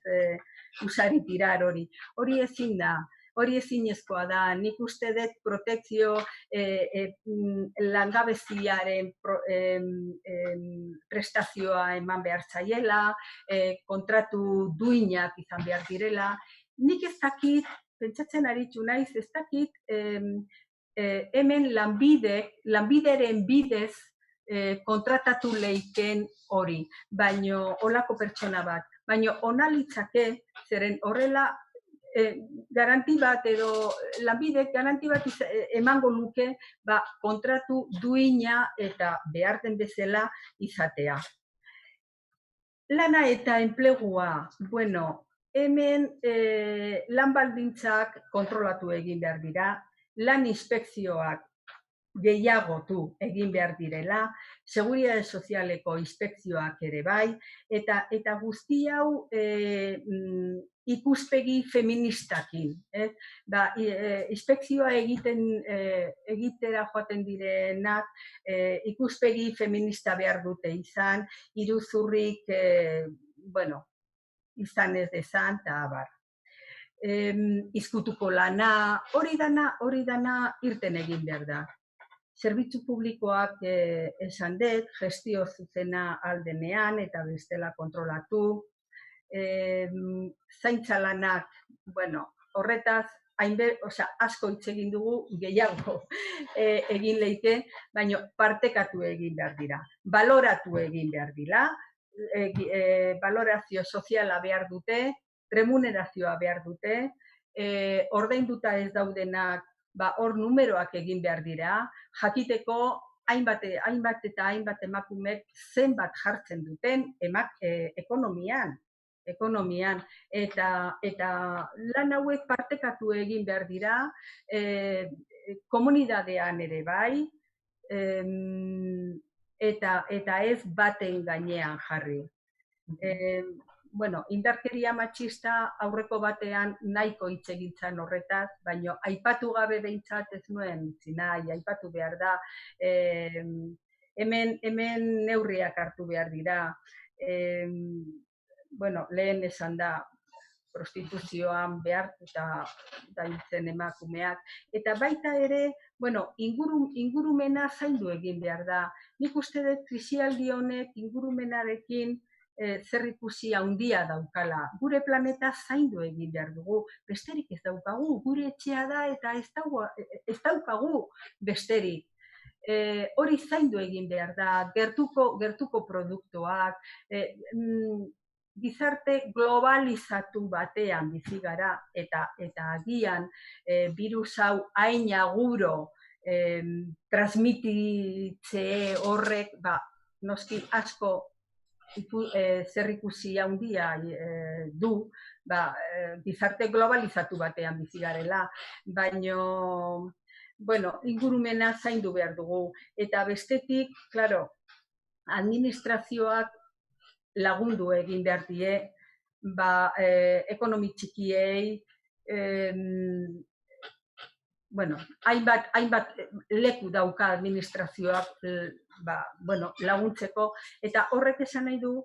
Usari tirar hori. Hori ezin da, hori ezinezkoa da. Nik uste dut protekzio langabeziaren prestazioa eman behar zaiela, kontratu duinak izan behar direla. Nik ez dakit, pentsatzen aritzu naiz, ez dakit hemen lanbideren bidez kontratatu leiken hori, baino olako pertsona bat. Baina onalitzake, zeren horrela garanti bat edo lanbidek garanti bat emango luke kontratu duina eta behar den bezala izatea. Lana eta enplegua, hemen lan baldintzak kontrolatu egin behar dira, lan inspekzioak gehiagotu egin behar direla, seguridade sozialeko inspekzioak ere bai, eta guzti hau ikuspegi feministakin. Inspekzioa egitera joaten direnak ikuspegi feminista behar dute izan, iruzurrik, izan ez dezan, eta abar. izkutuko lana, hori dana irten egin behar da. Zerbitzu publikoak esan dut, gestio zuzena aldenean eta bestela kontrolatu. Zaintza lanak, horretaz, asko hitz egin dugu, gehiago egin leike, baina partekatu egin behar dira. Baloratu egin behar dira, valorazio soziala behar dute, remunerazioa behar dute, ordainduta ez daudenak, hor numeroak egin behar dira, jakiteko hainbat eta hainbat emakumek zenbat jartzen duten ekonomian, eta lan hauek partekatu egin behar dira, komunidadean ere bai, eta ez baten gainean jarri. Indarkeria matxista aurreko batean nahiko hitz egin zen horretaz, baina aipatu gabe behintzat ez nuen utzi nahi, aipatu behar da, hemen neurriak hartu behar dira. Lehen esan da, prostituzioan behartuta hiltzen emakumeak. Eta baita ere, ingurumena zaindu egin behar da. Nik uste dut krisialdi honek ingurumenarekin zerikusi handia daukala. Gure planeta zaindu egin behar dugu. Besterik ez daukagu, gure etxea da eta ez daukagu besterik. Hori zaindu egin behar da, gertuko produktuak, gizarte globalizatu batean bizi gara eta agian birus hau hain aguro transmititze horrek noski asko zerikusi handia du, gizarte globalizatu batean bizi garela, baino ingurumena zaindu behar dugu. Eta bestetik, claro, administrazioak lagundu egin behar die, ekonomi txikiei, hainbat leku dauka administrazioak laguntzeko, eta horrek esan nahi du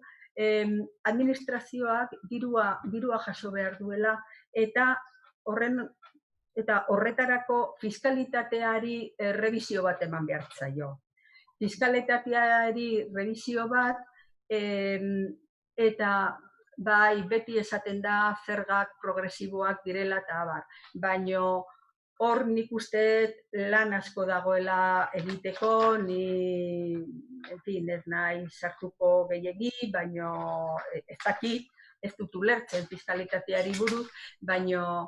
administrazioak dirua jaso behar duela, eta horretarako fiskalitateari errebisio bat eman behar zaio. Fiskalitateari errebisio bat, eta beti esaten da zergak progresiboak direla eta abar. Baina hor nik uste lan asko dagoela egiteko, ni ez nahi sartuko gehiegi, baina ez dakit, ez dut ulertzen fiskalitateari buruz, baina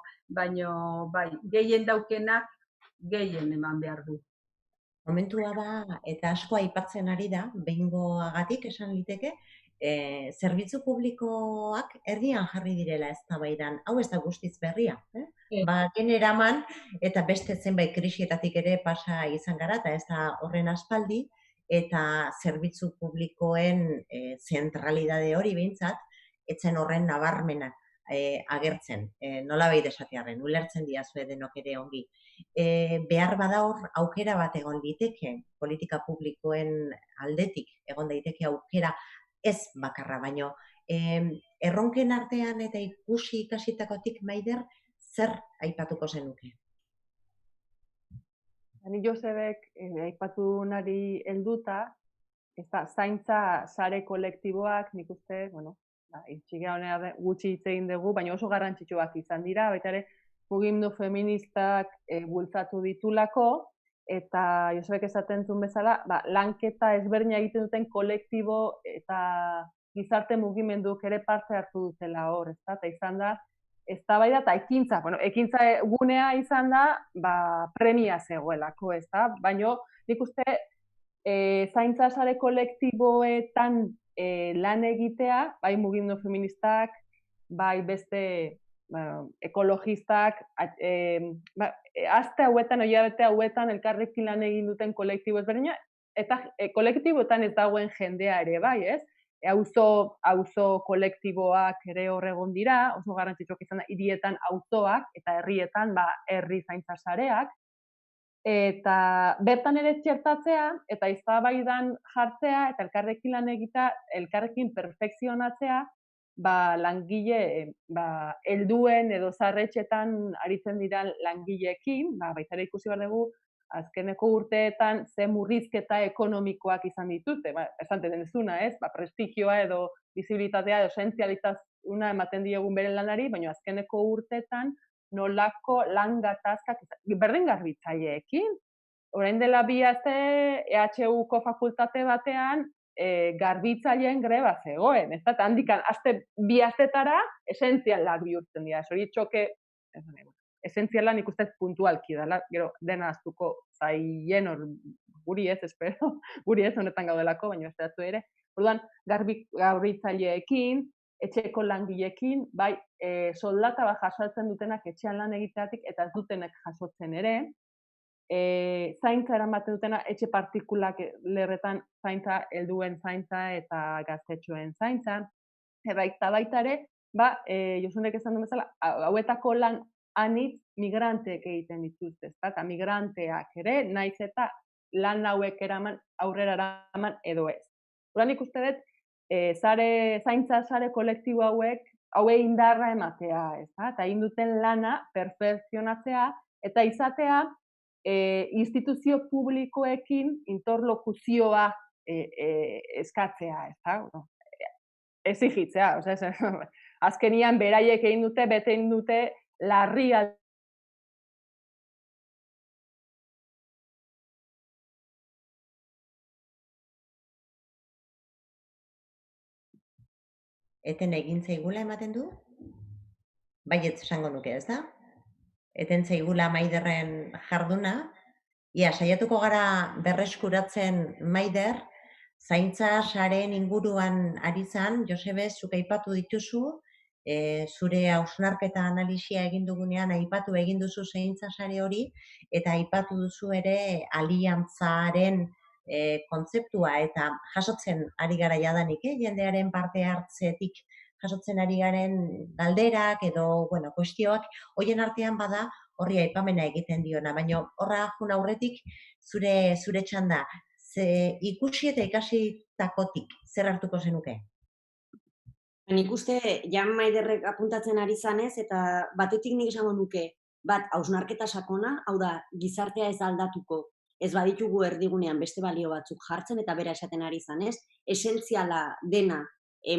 gehien daukenak gehien eman behar du. Momentua da, eta asko aipatzen ari da, behingoagatik esan liteke, zerbitzu publikoak erdian jarri direla eztabaidan, hau ez da guztiz berria. Generaman, eta beste zenbait krisietatik ere pasa izan gara, eta ez da horren aspaldi, eta zerbitzu publikoen zentralidade hori behintzat, etzen horren nabarmena agertzen, nolabait esatearren, ulertzen diazue denok ere ongi. Behar bada hor aukera bat egon liteke, politika publikoen aldetik egon daiteke aukera ez bakarra, baino erronken artean eta ikusi ikasitakotik Maider, zer aipatuko zenuke? Ni Josebek aipatu nari helduta, zaintza sare kolektiboak, nik uste, itxiga honea gutxi hitz egin dugu, baina oso garrantzitsuak izan dira, baita ere mugimendu feministak bultzatu ditulako, eta Josebek esaten zuen bezala, lanketa ezberdina egiten duten kolektibo eta gizarte mugimenduk ere parte hartu dutela hor, eta izan da, eztabaida eta ekintza, ekintza gunea izan da, premia zegoelako, baina nik uste zaintza sare kolektiboetan lan egitea, bai mugimendu feministak, bai beste ekologistak, aste hauetan, hilabete hauetan elkarrekin lan egin duten kolektibo ezberdina, eta kolektiboetan ez dagoen jendea ere bai, ez? Auzo kolektiboak ere hor egon dira, oso garrantzitsuak izan da, hirietan auzoak eta herrietan herri zaintza sareak, eta bertan ere txertatzea, eta eztabaidan jartzea, eta elkarrekin lan egitea, elkarrekin perfekzionatzea, langile, helduen edo zaharretxetan aritzen diran langileekin, baita ere ikusi behar dugu, azkeneko urteetan ze murrizketa ekonomikoak izan dituzte, esan denezuna, ez? Prestigioa edo bizibilitatea edo esentzialitasuna ematen diogun bere lanari, baina azkeneko urteetan nolako lan gatazkak, berdin garbitzaileekin. Orain dela 2 aste, EHUko fakultate batean, garbitzaileen greba zegoen, ez da, handikan, 2 astetara, esentzialak bihurtzen dira, hori txoke, esentziala nik ustez puntualki dela, gero dena aztuko zaien hor, guri ez, espero, guri ez honetan gaudelako, baina esperatu ere. Orduan, garbitzaileekin, etxeko langileekin, bai, soldata bat jasotzen dutenak etxean lan egiteatik eta ez dutenek jasotzen ere, zaintza eramaten dutena etxe partikulak lerretan zaintza, helduen zaintza eta gaztetxoen zaintza, eta baita ere, Josunek esan duen bezala, hauetako lan anitz migranteek egiten dituzte, eta migranteak ere, naiz eta lan hauek aurrera eraman edo ez. Horan ikuste dut, zaintza sare kolektibo hauei indarra ematea, eta egin duten lana perfekzionatzea, eta izatea instituzio publikoekin interlokuzioa eskatzea, exigitzea, azkenian beraiek egin dute, bete egin dute, larria Eten egin zaigula ematen du? Baietz esango nuke, ez da? Eten zaigula Maiderren jarduna. Ia, saiatuko gara berreskuratzen Maider, zaintza sareen inguruan ari zan, Josebe, zuk aipatu dituzu, zure hausnarketa analisia egin dugunean aipatu egin duzu zaintza sare hori, eta aipatu duzu ere aliantzaren kontzeptua eta jasotzen ari gara jadanik, jendearen parte hartzetik jasotzen ari garen galderak edo, kuestioak, horien artean bada horri aipamena egiten diona, baina horra jun aurretik zure txanda, ikusi eta ikasitakotik zer hartuko zenuke? Nik uste, Jan Maiderrek apuntatzen ari zanez, eta batetik nik esango nuke, bat, hausnarketa sakona, hau da, gizartea ez aldatuko, ez baditugu erdigunean beste balio batzuk jartzen, eta bera esaten ari zanez, esentziala dena,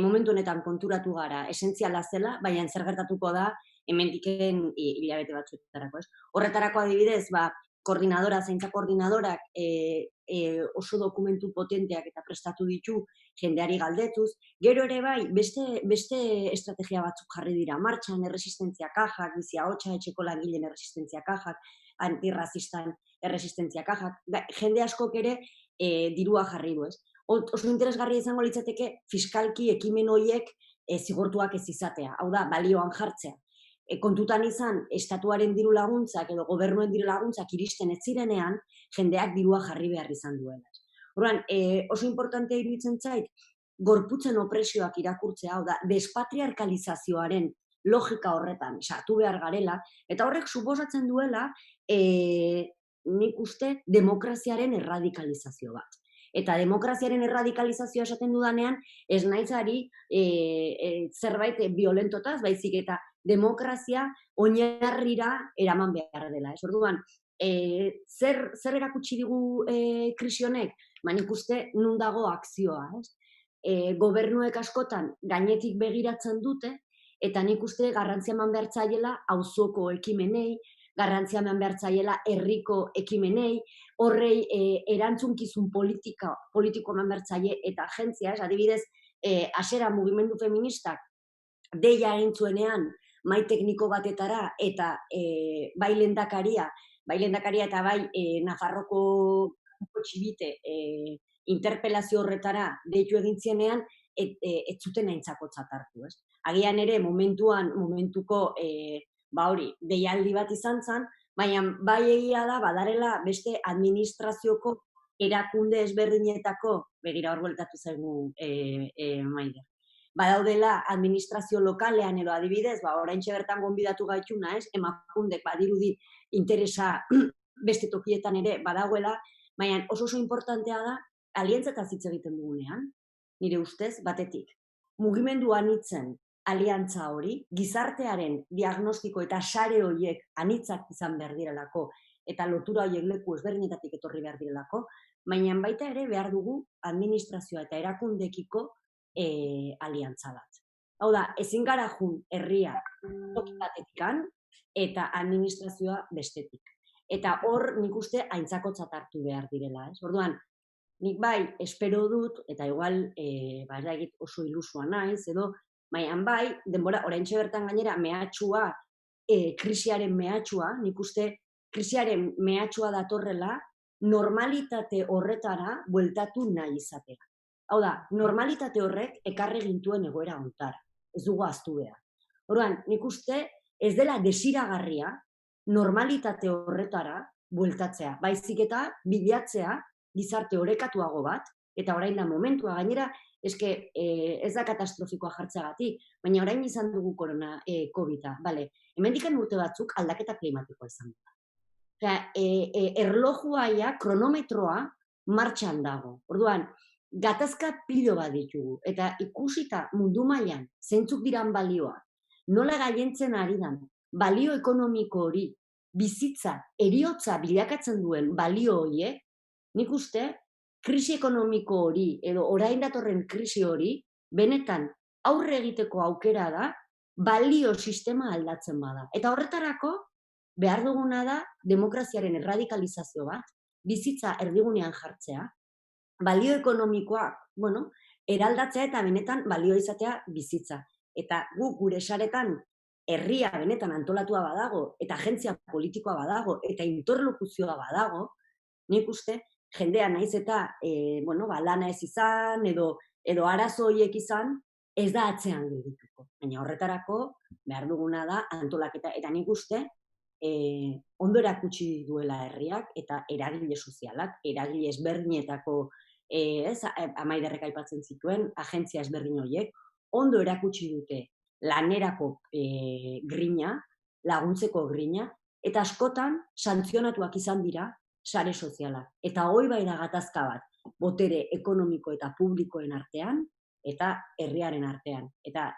momentu honetan konturatu gara, esentziala zela, baina zer gertatuko da, hemendiken hilabete batzuetarako, ez? Horretarako adibidez, zaintza koordinadorak oso dokumentu potenteak eta prestatu ditu jendeari galdetuz. Gero ere bai, beste estrategia batzuk jarri dira martxan, erresistentzia kajak, bizi ahotsa, etxeko langileen erresistentzia kajak, antirrazistan erresistentzia kajak, jende askok ere dirua jarri du, ez? Oso interesgarria izango litzateke fiskalki ekimen horiek zigortuak ez izatea, hau da, balioan jartzea. Kontutan izan, estatuaren diru laguntzak edo gobernuen diru laguntzak iristen ez zirenean, jendeak dirua jarri behar izan duela. Horren, oso importantea iruditzen zait, gorputzen opresioak irakurtzea, hau da, despatriarkalizazioaren logika horretan sartu behar garela, eta horrek suposatzen duela, nik uste, demokraziaren erradikalizazio bat. Eta demokraziaren erradikalizazioa esaten dudanean, ez naizari zerbait violentotaz, baizik eta demokrazia oinarrira eraman behar dela. Orduan, zer erakutsi digu krisi honek? Nik uste nun dago akzioa. Gobernuek askotan gainetik begiratzen dute, eta nik uste garrantzia eman behar zaiela auzoko ekimenei, garrantzia eman behar zaiela herriko ekimenei, horrei erantzunkizun politiko eman behar zaie eta agentzia, adibidez, hasera mugimendu feministak deia egin zuenean mai tekniko batetara eta bai lehendakaria eta bai Nafarroko txibite interpelazio horretara deitu egin zienean ez zuten aintzakotzat hartu. Agian ere momentuko deialdi bat izan zen, baina bai egia da badarela beste administrazioko erakunde ezberdinetako, begira hor bueltatu zaigu Maider. Badaudela administrazio lokalean edo adibidez, oraintxe bertan gonbidatu gaituna, emakundek badirudi interesa beste tokietan ere badagoela, baina oso importantea da aliantzetaz hitz egiten dugunean, nire ustez, batetik. Mugimendu anitzen aliantza hori, gizartearen diagnostiko eta sare horiek anitzak izan behar direlako, eta lotura horiek leku ezberdinetatik etorri behar direlako, baina baita ere behar dugu administrazioa eta erakundekiko aliantza bat. Hau da, ezin gara jun herria toki batetikan eta administrazioa bestetik. Eta hor nik uste aintzakotzat hartu behar direla, ez? Orduan, nik bai, espero dut, eta igual, oso ilusua naiz, edo, baina bai, denbora, oraintxe bertan gainera, mehatxua, krisiaren mehatxua, nik uste, krisiaren mehatxua datorrela, normalitate horretara bueltatu nahi izatera. Hau da, normalitate horrek ekarri gintuen egoera ontara, ez dugu ahaztu behar. Orduan, nik uste, ez dela desiragarria, normalitate horretara bueltatzea. Baizik eta bilatzea gizarte orekatuago bat, eta orain da momentua gainera, eske ez da katastrofikoa jartzeagatik, baina orain izan dugu COVID-a. Bale, hemendikan urte batzuk aldaketa klimatikoa izan da. Erlojuaia, kronometroa martxan dago. Orduan, gatazka pilo bat ditugu, eta ikusita mundu mailan zeintzuk diran balioa, nola gailentzen ari dan, balio ekonomiko hori, bizitza, heriotza bilakatzen duen balio horiek, nik uste, krisi ekonomiko hori, edo orain datorren krisi hori, benetan aurre egiteko aukera da, balio sistema aldatzen bada. Eta horretarako, behar duguna da, demokraziaren erradikalizazio bat, bizitza erdigunean jartzea, balio ekonomikoak, eraldatzea eta benetan balio izatea bizitza. Eta gure saretan, herria benetan antolatua badago, eta agentzia politikoa badago, eta interlokuzioa badago, nik uste, jendea naiz eta lana ez izan, edo arazo horiek izan, ez da atzean geldituko. Baina horretarako, behar duguna da antolaketa, eta nik uste, ondo erakutsi duela herriak, eta eragile sozialak, eragile ezberdinetako, Amaiderrek aipatzen zituen, agentzia ezberdin horiek, ondo erakutsi dute lanerako grina, laguntzeko grina, eta askotan santzionatuak izan dira sare sozialak. Eta hoi bai da gatazka bat, botere ekonomiko eta publikoen artean, eta herriaren artean. Eta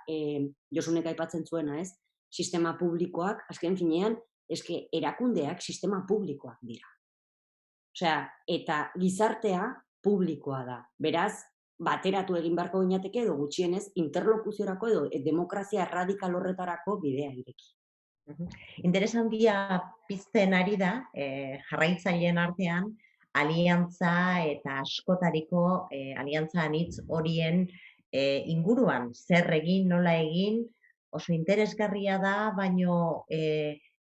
Josunek aipatzen zuena, ez? Sistema publikoak, azken finean, erakundeak sistema publikoak dira. Osea, eta gizartea publikoa da. Beraz, bateratu egin beharko ginateke edo gutxienez interlokuziorako edo demokrazia erradikal horretarako bidea ireki. Interes handia pizten ari da, jarraitzaileen artean, aliantza eta askotariko aliantza anitz horien inguruan. Zer egin, nola egin, oso interesgarria da, baino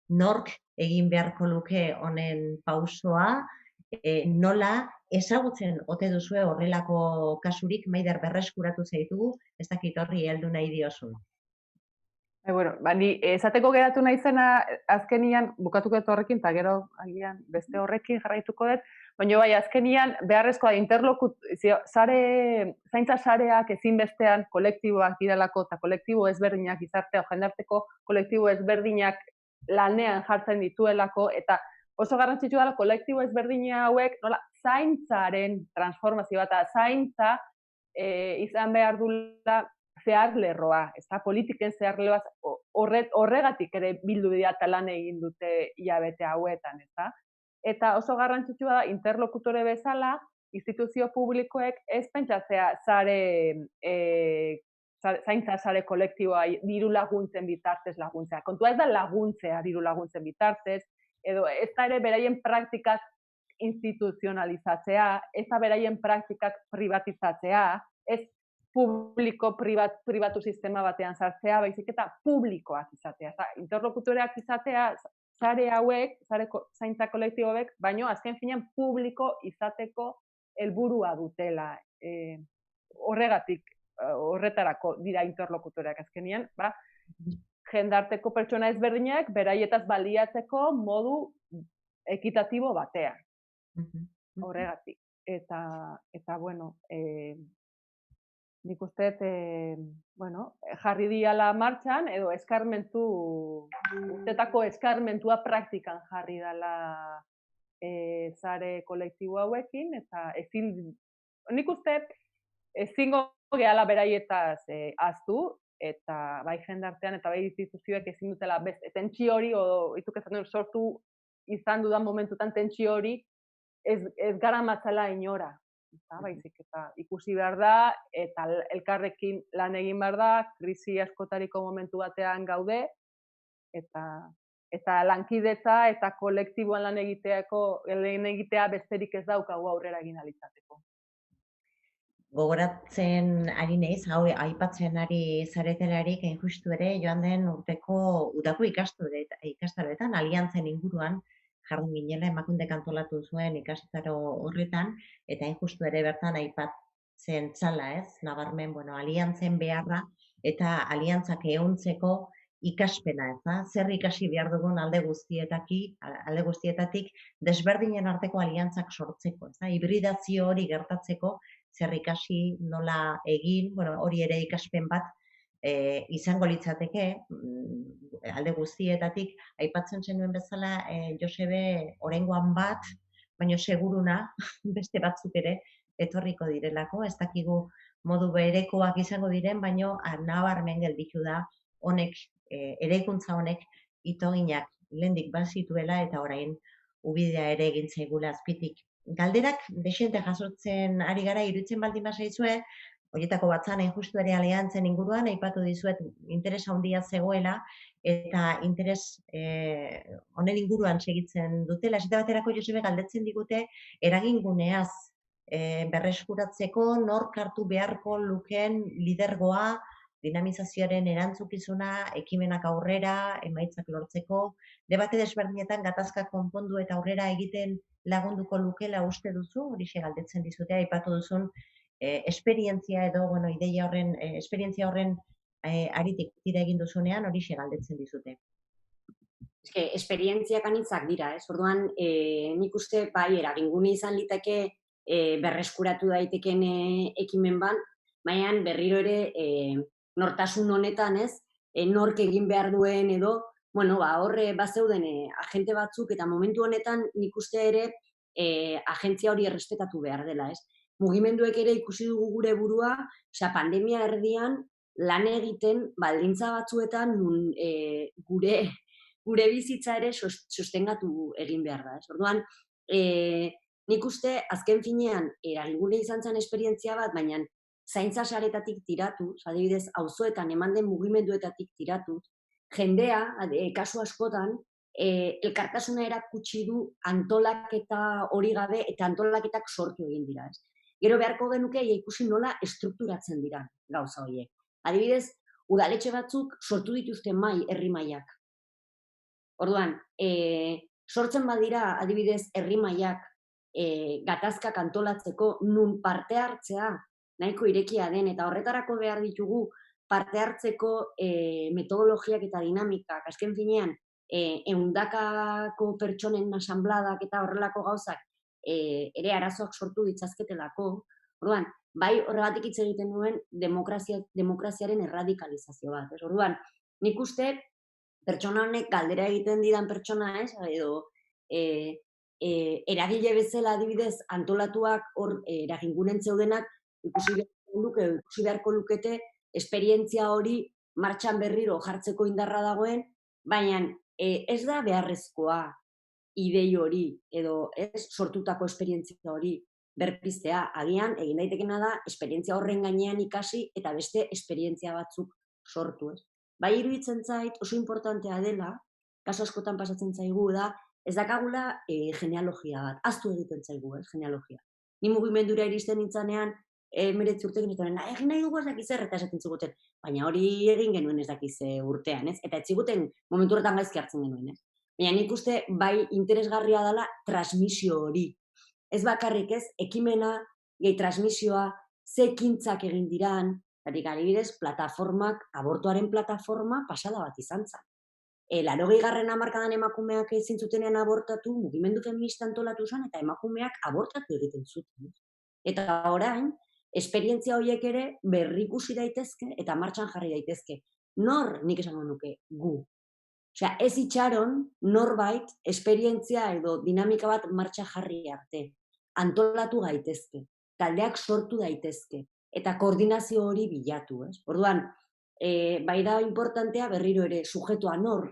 nork egin beharko luke honen pausoa, nola ezagutzen ote duzue horrelako kasurik, Maider berreskuratu zaitugu, ez dakit horri heldu nahi diozun. Ni esateko geratu nahi zena azkenian, bukatuko dut horrekin, eta gero agian beste horrekin jarraituko dut, baina bai azkenian beharrezkoa zaintza sareak ezinbestean kolektiboak direlako, eta kolektibo ezberdinak gizartea, jendarteko kolektibo ezberdinak lanean jartzen dituelako, eta oso garrantzitsua da kolektibo ezberdina hauek nola zaintzaren transformazioa eta zaintza izan behar duela zeharlerroa, politiken zeharlerroa horregatik ere bildu dira eta lan egin dute hilabete hauetan, eta oso garrantzitsua da interlokutore bezala instituzio publikoek ez pentsatzea zaintza sare kolektiboa diru laguntzen bitartez laguntzea. Kontua ez da laguntzea diru laguntzen bitartez, edo ez da ere beraien praktikak instituzionalizatzea, ez da beraien praktikak privatizatzea, ez publiko-pribatu sistema batean sartzea, baizik eta publikoak izatea. Interlokutoreak izatea, sare hauek, zaintza kolektibo hauek, baino azken finean publiko izateko helburua dutela. Horretarako dira interlokutoreak azkenean, jendarteko pertsona ezberdinak beraietaz baliatzeko modu ekitatibo batean. Horregatik. Eta nik uste, jarri diala martxan, edo urtetako eskarmentua praktikan jarri dela sare kolektibo hauekin, eta nik uste, ezingo gehala beraietaz ahaztu, eta bai jendartean eta bai instituzioek ezin dutela beste tentsio hori, o ituk esaten sortu izan dudan momentutan tentsio hori ez gara matzala inora. Baizik eta ikusi behar da, eta elkarrekin lan egin behar da, krisi askotariko momentu batean gaude, eta lankidetza eta kolektiboan lan egitea besterik ez daukagu aurrera egin alizateko. Gogoratzen ari naiz, hau aipatzen ari zaretelarik, hain justu ere, joan den urteko udako ikastaroetan, aliantzen inguruan, jardun ginela, Emakundek antolatu zuen ikastaro horretan, eta hain justu ere bertan aipatzen txala, nabarmen, aliantzen beharra, eta aliantzak ehuntzeko ikaspena, zer ikasi behar dugun alde guztietatik, desberdinen arteko aliantzak sortzeko, hibridazio hori gertatzeko, zer ikasi, nola egin, hori ere ikaspen bat izango litzateke, alde guztietatik, aipatzen zenuen bezala, Josebe, oraingoan bat, baina seguruna, beste batzuk ere, etorriko direlako, ez dakigu modu berekoak izango diren, baina nabarmen gelditu da, honek, eraikuntza honek, itoginak lehendik bazituela, eta orain ubidea ere egin zaigula azpitik. Galderak dexente jasotzen ari gara iruditzen baldin bazaizue, horietako batzan justu ere aliantzen inguruan, aipatu dizuet interes handia zegoela, eta interes honen inguruan segitzen dutela. Esate baterako Josebe galdetzen digute eraginguneaz berreskuratzeko nork hartu beharko lukeen lidergoa, dinamizazioaren erantzukizuna, ekimenak aurrera, emaitzak lortzeko, debate desberdinetan gatazka konpondu eta aurrera egiten lagunduko lukela uste duzu, horixe galdetzen dizute, aipatu duzun esperientzia edo, ideia horren, esperientzia horren aritik tira egin duzunean, horixe galdetzen dizute. Esperientziak anitzak dira, orduan nik uste bai eragingune izan liteke berreskuratu daiteken ekimen ban, baina berriro ere nortasun honetan nork egin behar duen edo, horre bazeuden agente batzuk eta momentu honetan nik uste ere agentzia hori errespetatu behar dela, Mugimenduek ere ikusi dugu gure burua, pandemia erdian lan egiten baldintza batzuetan gure bizitza ere sostengatu egin behar da, Orduan, nik uste azken finean eragingune izan zen esperientzia bat, baina zaintza saretatik tiratu, adibidez, auzoetan eman den mugimenduetatik tiratu, jendea, kasu askotan, elkartasuna erakutsi du antolaketa hori gabe eta antolaketak sortu egin dira. Gero beharko genuke ikusi nola estrukturatzen dira gauza horiek. Adibidez, udaletxe batzuk sortu dituzte herri mailak. Orduan, sortzen badira, adibidez, herri mailak gatazkak antolatzeko nun parte hartzea nahiko irekia den, eta horretarako behar ditugu parte hartzeko metodologiak eta dinamikak, azken finean, ehundakako pertsonen asanbladak eta horrelako gauzak ere arazoak sortu ditzazketelako. Orduan, bai horregatik hitz egiten duen demokraziaren erradikalizazio bat. Orduan, nik uste pertsona honek galdera egiten didan pertsona edo eragile bezala adibidez antolatuak hor eragingunen zeudenak ikusi beharko lukete esperientzia hori martxan berriro jartzeko indarra dagoen, baina ez da beharrezkoa idei hori edo sortutako esperientzia hori berpiztea. Agian egin daitekena da esperientzia horren gainean ikasi eta beste esperientzia batzuk sortu. Bai iruditzen zait oso importantea dela, kasu askotan pasatzen zaigu da, ez dakagula genealogia bat, ahaztu egiten zaigu genealogia. Ni mugimendura iristen nintzanean, 19 urtekin egin nahi dugu ez dakiz eta esaten ziguten, baina hori egin genuen ez dakiz urtean, eta ez ziguten momentu horretan gaizki hartzen genuen. Baina nik uste bai interesgarria dela transmisio hori. Ez bakarrik ekimena, gehi transmisioa, ze ekintzak egin diran, adibidez, plataformak, abortuaren plataforma pasada bat izan zen. 80. hamarkadan emakumeak ezin zutenean abortatu, mugimendu feminista antolatu zen, eta emakumeak abortatu egiten zuten. Eta orain, esperientzia horiek ere berrikusi daitezke eta martxan jarri daitezke. Nor, nik esango nuke, gu. Osea, ez itxaron norbait esperientzia edo dinamika bat martxa jarri arte. Antolatu gaitezke, taldeak sortu daitezke, eta koordinazio hori bilatu. Orduan, bai da importantea berriro ere sujetua nor,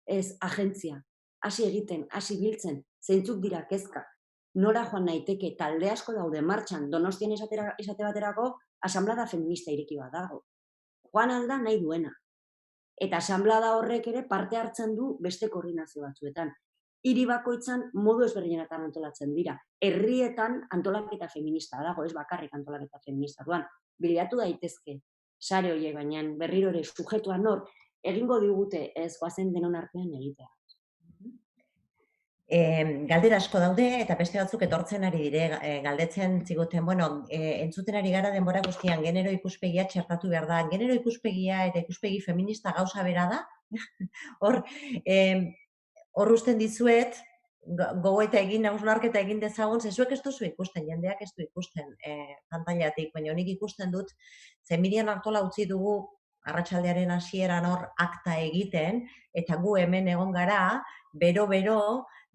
ez agentzia. Hasi egiten, hasi biltzen, zeintzuk dira kezka. Nora joan naiteke, talde asko daude martxan, Donostian esate baterako, asamblada feminista ireki bat dago. Joan alda nahi duena. Eta asamblada horrek ere parte hartzen du beste koordinazio batzuetan. Hiri bakoitzan modu ezberdinetan antolatzen dira. Herrietan antolaketa feminista dago, ez bakarrik antolaketa feminista duan. Bilatu daitezke sare horiek, baina berriro ere sujetua nor egingo digute ez goazen denon artean egitea. Galdera asko daude eta beste batzuk etortzen ari dire, galdetzen ziguten, entzuten ari gara denbora guztian genero ikuspegia txertatu behar da. Genero ikuspegia eta ikuspegi feminista gauza bera da. Hor usten dizuet, gogoeta egin, hausnarketa egin dezagun, zezuek ez duzu ikusten, jendeak ez du ikusten pantailatik, baina honik ikusten dut, ze Miriam Artola utzi dugu arratsaldearen hasieran hor akta egiten, eta gu hemen egon gara, bero,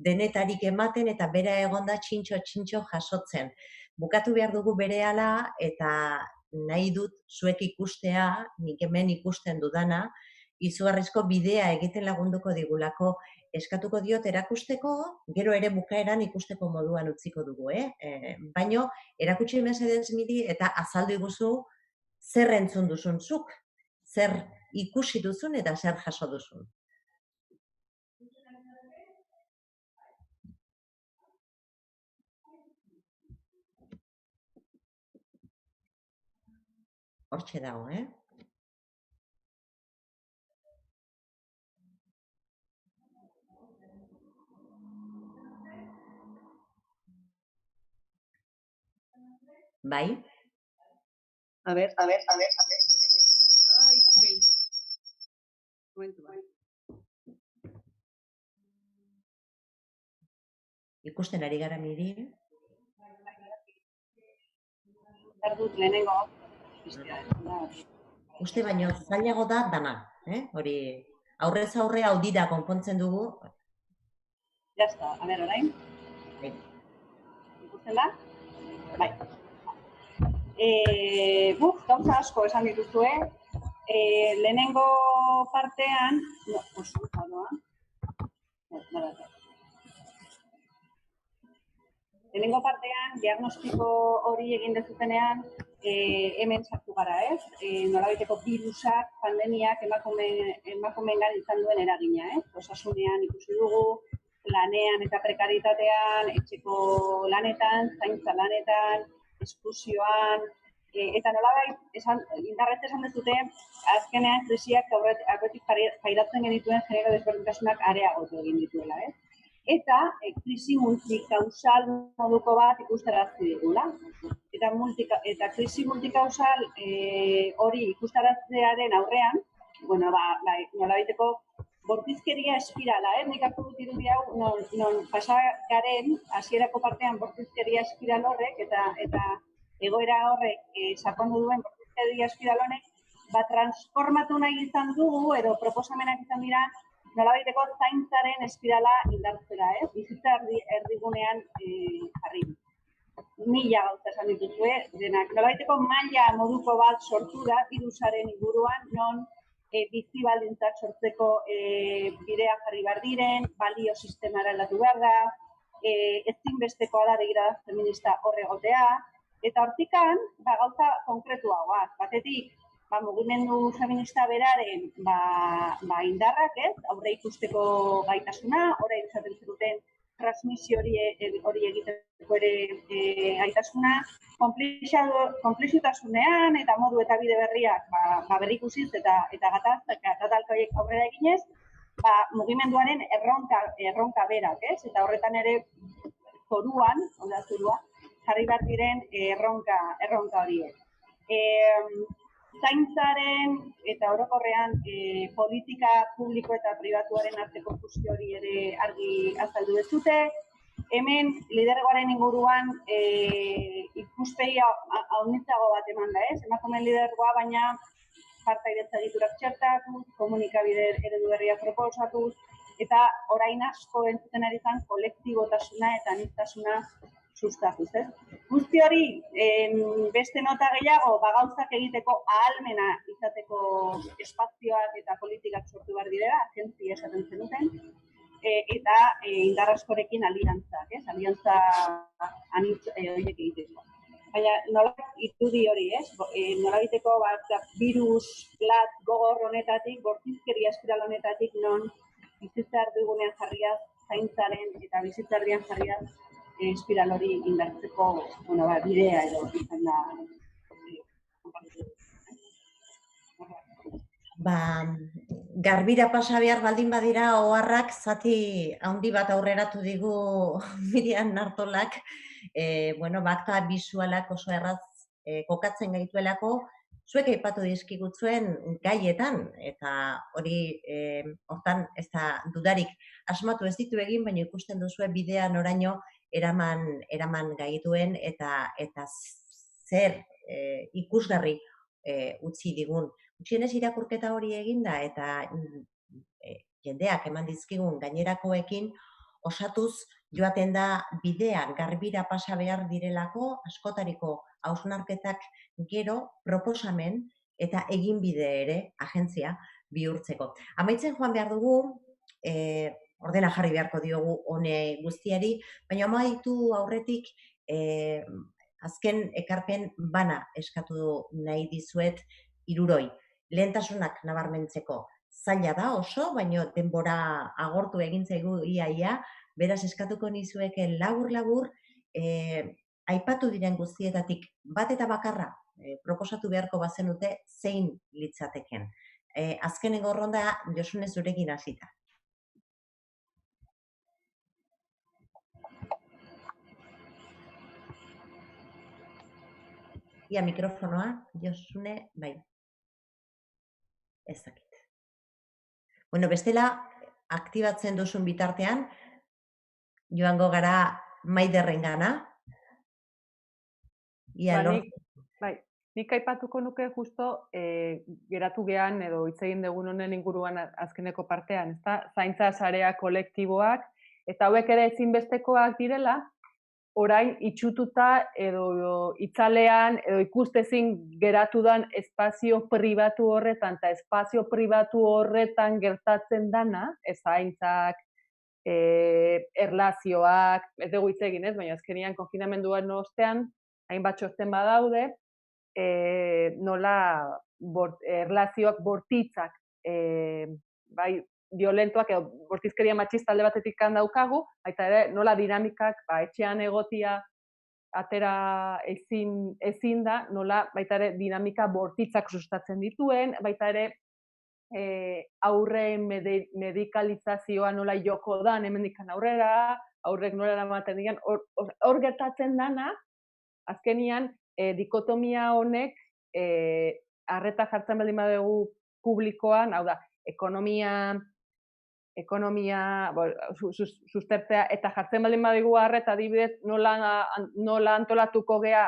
denetarik ematen eta bera egonda txintxo jasotzen. Bukatu behar dugu berehala eta nahi dut zuek ikustea, nik hemen ikusten dudana, izugarrizko bidea egiten lagunduko digulako. Eskatuko diot erakusteko, gero ere bukaeran ikusteko moduan utziko dugu, baino erakutsi mesedez Miri eta azaldu iguzu zer entzun duzun zuk, zer ikusi duzun eta zer jaso duzun. Hortxe dago, Bai? A ver. Ai, momentu bai. Ikusten ari gara Miri? Erdut lehenengo. Uste baino zailago da dana, hori aurrez aurre audira konpontzen dugu. Ya está, a ver, orain. Ikusten da? Bai. Gauza asko esan dituzue. Lehenengo partean, lehenengo partean, diagnostiko hori egin dezutenean, hemen sartu gara, ez? Nolabaiteko birusak, pandemiak emakumeengan izan duen eragina, ez? Osasunean ikusi dugu, lanean eta prekaritatean, etxeko lanetan, zaintza lanetan, esklusioan, eta nolabait, indarrez esan dezute, azkenean krisiak aurretik pairatzen genituen genero desberdintasunak areagotu egin dituela, ez? Eta krisi multikausal moduko bat ikustarazti digula. Eta krisi multikausal hori ikustaraztearen aurrean, nolabaiteko bortizkeria espirala, nik hartu dut irudi hau, non pasagaren, hasierako partean bortizkeria espiral horrek, eta egoera horrek sakondu duen bortizkeria espiral honek, transformatu nahi izan dugu, edo proposamenak izan dira, nolabaiteko zaintzaren espirala indartzera, bizitza erdigunean jarri. Mila gauza esan dituzue, denak. Nolabaiteko maila moduko bat sortu da, birusaren inguruan, non bizi baldintzak sortzeko bidea jarri behar diren, balio sistemara aldatu behar da, ezinbestekoa da degirada feminista horregotea, eta hortikan, gauza konkretuagoa. Batetik, mugimendu feminista beraren indarrak, aurre ikusteko gaitasuna, orain izaten zuten transmisio hori egiteko ere gaitasuna, konplexutasunean eta modu eta bide berriak berrikusiz eta gatazkak aurrera eginez, mugimenduaren erronka berak, eta horretan ere foruan, jarri behar diren erronka horiek. Zaintzaren eta orokorrean politika publiko eta pribatuaren arteko fusio hori ere argi azaldu dezute. Hemen lidergoaren inguruan ikuspegi haunitzago bat eman da, emakumeen lidergoa, baina partaidetza egiturak txertatuz, komunikabide eredu berriak proposatuz, eta orain asko entzuten ari zen kolektibotasuna eta aniztasuna sustatuz. Guzti hori, beste nota gehiago, gauzak egiteko ahalmena izateko espazioak eta politikak sortu behar direla, agentzia esaten zenuten, eta indar askorekin aliantzak, aliantza anitz horiek egiteko. Baina nola irudi hori, nolabiteko virus lat gogor honetatik, bortizkeria espiral honetatik non bizitza erdigunean jarriaz, zaintzaren eta bizitza erdian jarriaz espiral hori indartzeko bidea edo izan da. Garbira pasa behar baldin badira oharrak zati handi bat aurreratu digu Miriam Nartolak, bakta bisualak oso erraz kokatzen gaituelako, zuek aipatu dizkigutzuen gaietan, eta hori hortan ez da dudarik asmatu ez ditu egin, baina ikusten duzue bidea noraino eraman gaituen eta zer ikusgarri utzi digun. Gutxienez irakurketa hori eginda eta jendeak eman dizkigun gainerakoekin osatuz joaten da bidean garbira pasa behar direlako askotariko hausnarketak gero proposamen eta eginbide ere agentzia bihurtzeko. Amaitzen joan behar dugu, ordena jarri beharko diogu hone guztiari, baina amaitu aurretik azken ekarpen bana eskatu nahi dizuet hiruroi. Lehentasunak nabarmentzeko zaila da oso, baina denbora agortu egin zaigu ia, beraz eskatuko nizueke labur-labur aipatu diren guztietatik bat eta bakarra proposatu beharko bazenute zein litzateken. Azkenengo ronda Josune zurekin hasita. Ia mikrofonoa, Josune, bai. Ez dakit. Bueno, bestela, aktibatzen duzun bitartean, joango gara Maiderrengana. Nik aipatuko nuke justo geratu gehan edo hitz egin dugun honen inguruan azkeneko partean, zaintza sarea kolektiboak, eta hauek ere ezinbestekoak direla, orain itxututa edo itzalean edo ikustezin geratu dan espazio pribatu horretan eta espazio pribatu horretan gertatzen dana, zaintzak, erlazioak, ez dugu hitz egin ez, baina azkenian konfinamenduan ostean, hainbat txosten badaude, nola erlazioak bortitzak, bai, violentoak edo bortizkeria matxista alde batetik daukagu, baita ere nola dinamikak etxean egotia atera ezin da, nola baita ere dinamika bortitzak sustatzen dituen, baita ere aurren medikalizazioa nola joko dan hemendikan aurrera, aurrek nola eramaten dian, hor gertatzen dana, azkenian dikotomia honek arreta jartzen baldin badugu publikoan, hau da, ekonomia sustertzea eta jartzen baldin badugu arreta adibidez nola antolatuko gea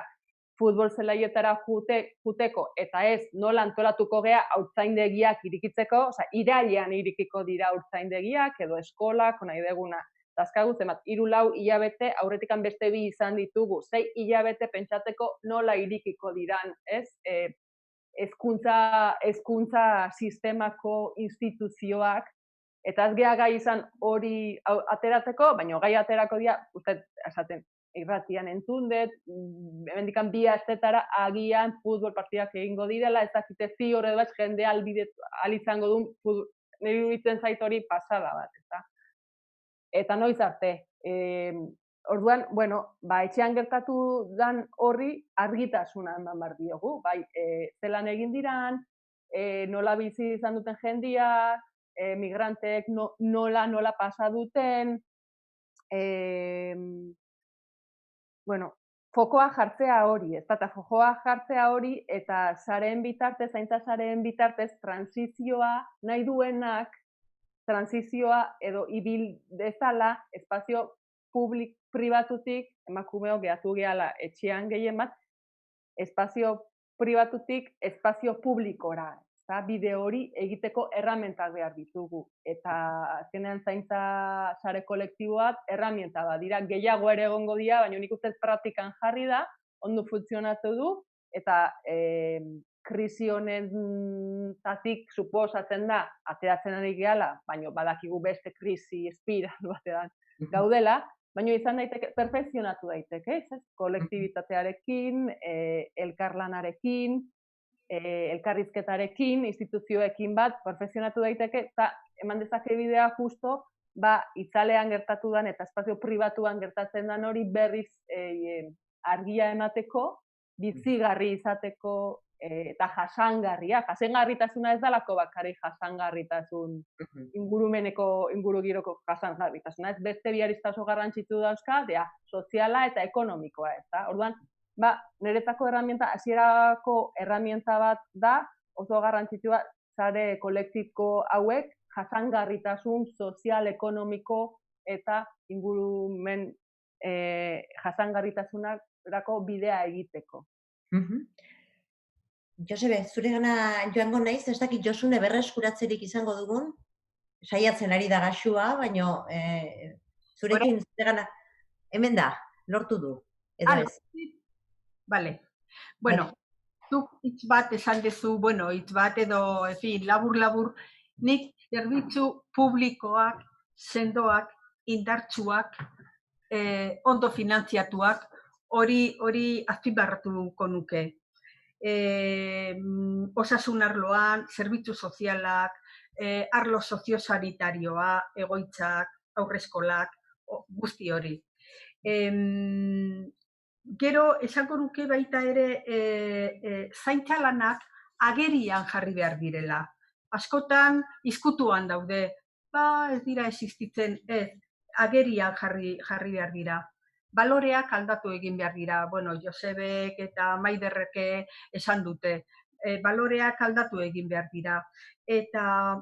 futbol zelaietara juteko eta ez nola antolatuko gea haurtzaindegiak irikitzeko, irailean irikiko dira haurtzaindegiak edo eskolak, nahi deguna. Azkagu zenbat, 3-4 hilabete aurretikan beste 2 izan ditugu, 6 hilabete pentsatzeko nola irikiko diran, ez? Hezkuntza sistemako instituzioak, eta ez gea gai izan hori ateratzeko, baina gai aterako dira, uste, esaten, irratian entzundet, hemendikan 2 asteetara agian futbol partidak egingo direla, ez dakite zior edo ez jende izango duen, nire iruditzen zait hori pasada bat, eta. Eta noiz arte. Orduan, etxean gertatu dan horri argitasuna eman behar diogu. Zelan egin diran, nola bizi izan duten jendia, migranteek nola pasa duten, fokoa jartzea hori, eta fokoa jartzea hori, eta sareen bitartez, zaintza sareen bitartez, transizioa nahi duenak, transizioa edo ibil dezala espazio pribatutik, emakumeo gehatu gehala etxean gehien bat, espazio pribatutik espazio publikora. Bide hori egiteko erramientak behar ditugu. Eta azkenean zaintza sare kolektiboak erramienta bat dira. Gehiago ere egongo dira, baina nik uste praktikan jarri da, ondo funtzionatu du, eta krisi honetatik suposatzen da, ateratzen ari gehala, baina badakigu beste krisi espiral batean gaudela, baina izan daiteke, perfekzionatu daiteke, ez? Kolektibitatearekin, elkarlanarekin, elkarrizketarekin, instituzioekin bat, perfekzionatu daiteke, eta eman dezake bidea justo, itzalean gertatu den eta espazio pribatuan gertatzen den hori berriz argia emateko, bizigarri izateko, eta jasangarritasuna ez dalako bakarrik jasangarritasun ingurugiroko jasangarritasuna, ez beste bi arista oso garrantzitsu dauzka, soziala eta ekonomikoa, ez da? Orduan, niretzako hasierako erramienta bat da, oso garrantzitsua sare kolektiko hauek jasangarritasun sozial, ekonomiko eta ingurumen jasangarritasunerako bidea egiteko. Josebe, zure gana joango naiz, ez dakit Josune berreskuratzerik izango dugun, saiatzen ari da gaxua, baina zurekin zure gana, hemen da, lortu du, edo ez? Bale, bueno, zuk hitz bat esan dezu, hitz bat edo, labur-labur, nik zerbitzu publikoak, sendoak, indartsuak, ondo finantziatuak, hori azpimarratuko nuke. Osasun arloan, zerbitzu sozialak, arlo soziosanitarioa, egoitzak, aurreskolak, guzti hori. Gero, esango nuke baita ere, zaintza lanak agerian jarri behar direla. Askotan, izkutuan daude, ez dira existitzen, agerian jarri behar dira. Baloreak aldatu egin behar dira. Josebek eta Maiderreke esan dute. Baloreak aldatu egin behar dira. Eta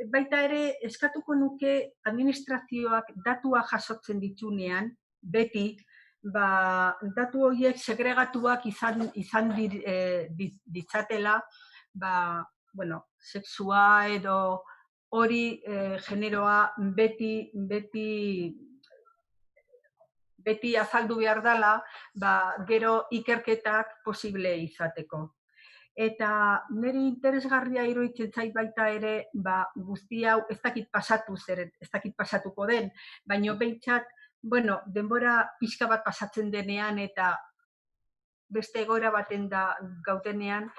baita ere, eskatuko nuke administrazioak datua jasotzen ditunean, beti, datu horiek segregatuak izan ditzatela, sexua edo hori generoa beti azaldu behar dela, gero ikerketak posible izateko. Eta niri interesgarria iruditzen zait baita ere, guzti hau ez dakit pasatuko den, baina behintzat, denbora pixka bat pasatzen denean eta beste egoera baten da gaudenean,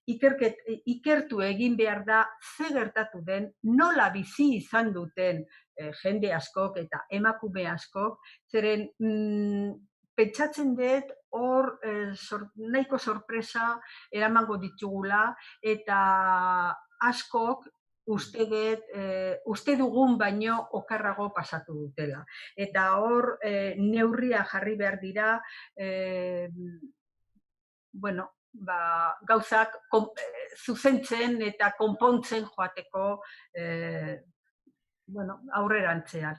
ikertu egin behar da ze gertatu den, nola bizi izan duten jende askok eta emakume askok, zeren pentsatzen dut hor nahiko sorpresa eramango ditugula eta askok uste dugun baino okerrago pasatu dutela. Eta hor neurria jarri behar dira, gauzak zuzentzen eta konpontzen joateko aurrerantzean.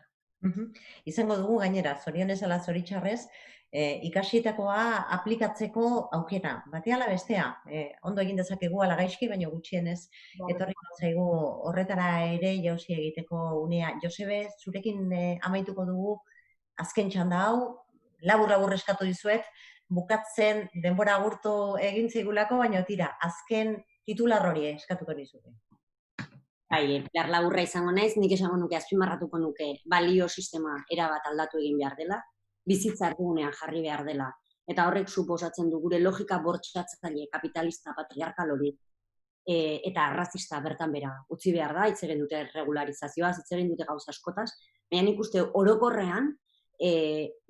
Izango dugu gainera, zorionez ala zoritxarrez, ikasietakoa aplikatzeko aukera, batea ala bestea. Ondo egin dezakegu ala gaizki, baina gutxienez etorriko zaigu horretara ere jauzi egiteko unea. Josebe, zurekin amaituko dugu azken txanda hau, labur-labur eskatu dizuet, bukatzen denbora agurtu egin zaigulako, baina tira, azken titular hori eskatuko dizuet. Behar laburra izango naiz, nik esango nuke azpimarratuko nuke balio sistema erabat aldatu egin behar dela, bizitza erdigunean jarri behar dela, eta horrek suposatzen du gure logika bortxatzaile kapitalista patriarkal hori eta arrazista bertan bera utzi behar da, hitz egin dute regularizazioaz, hitz egin dute gauza askotaz, baina nik uste orokorrean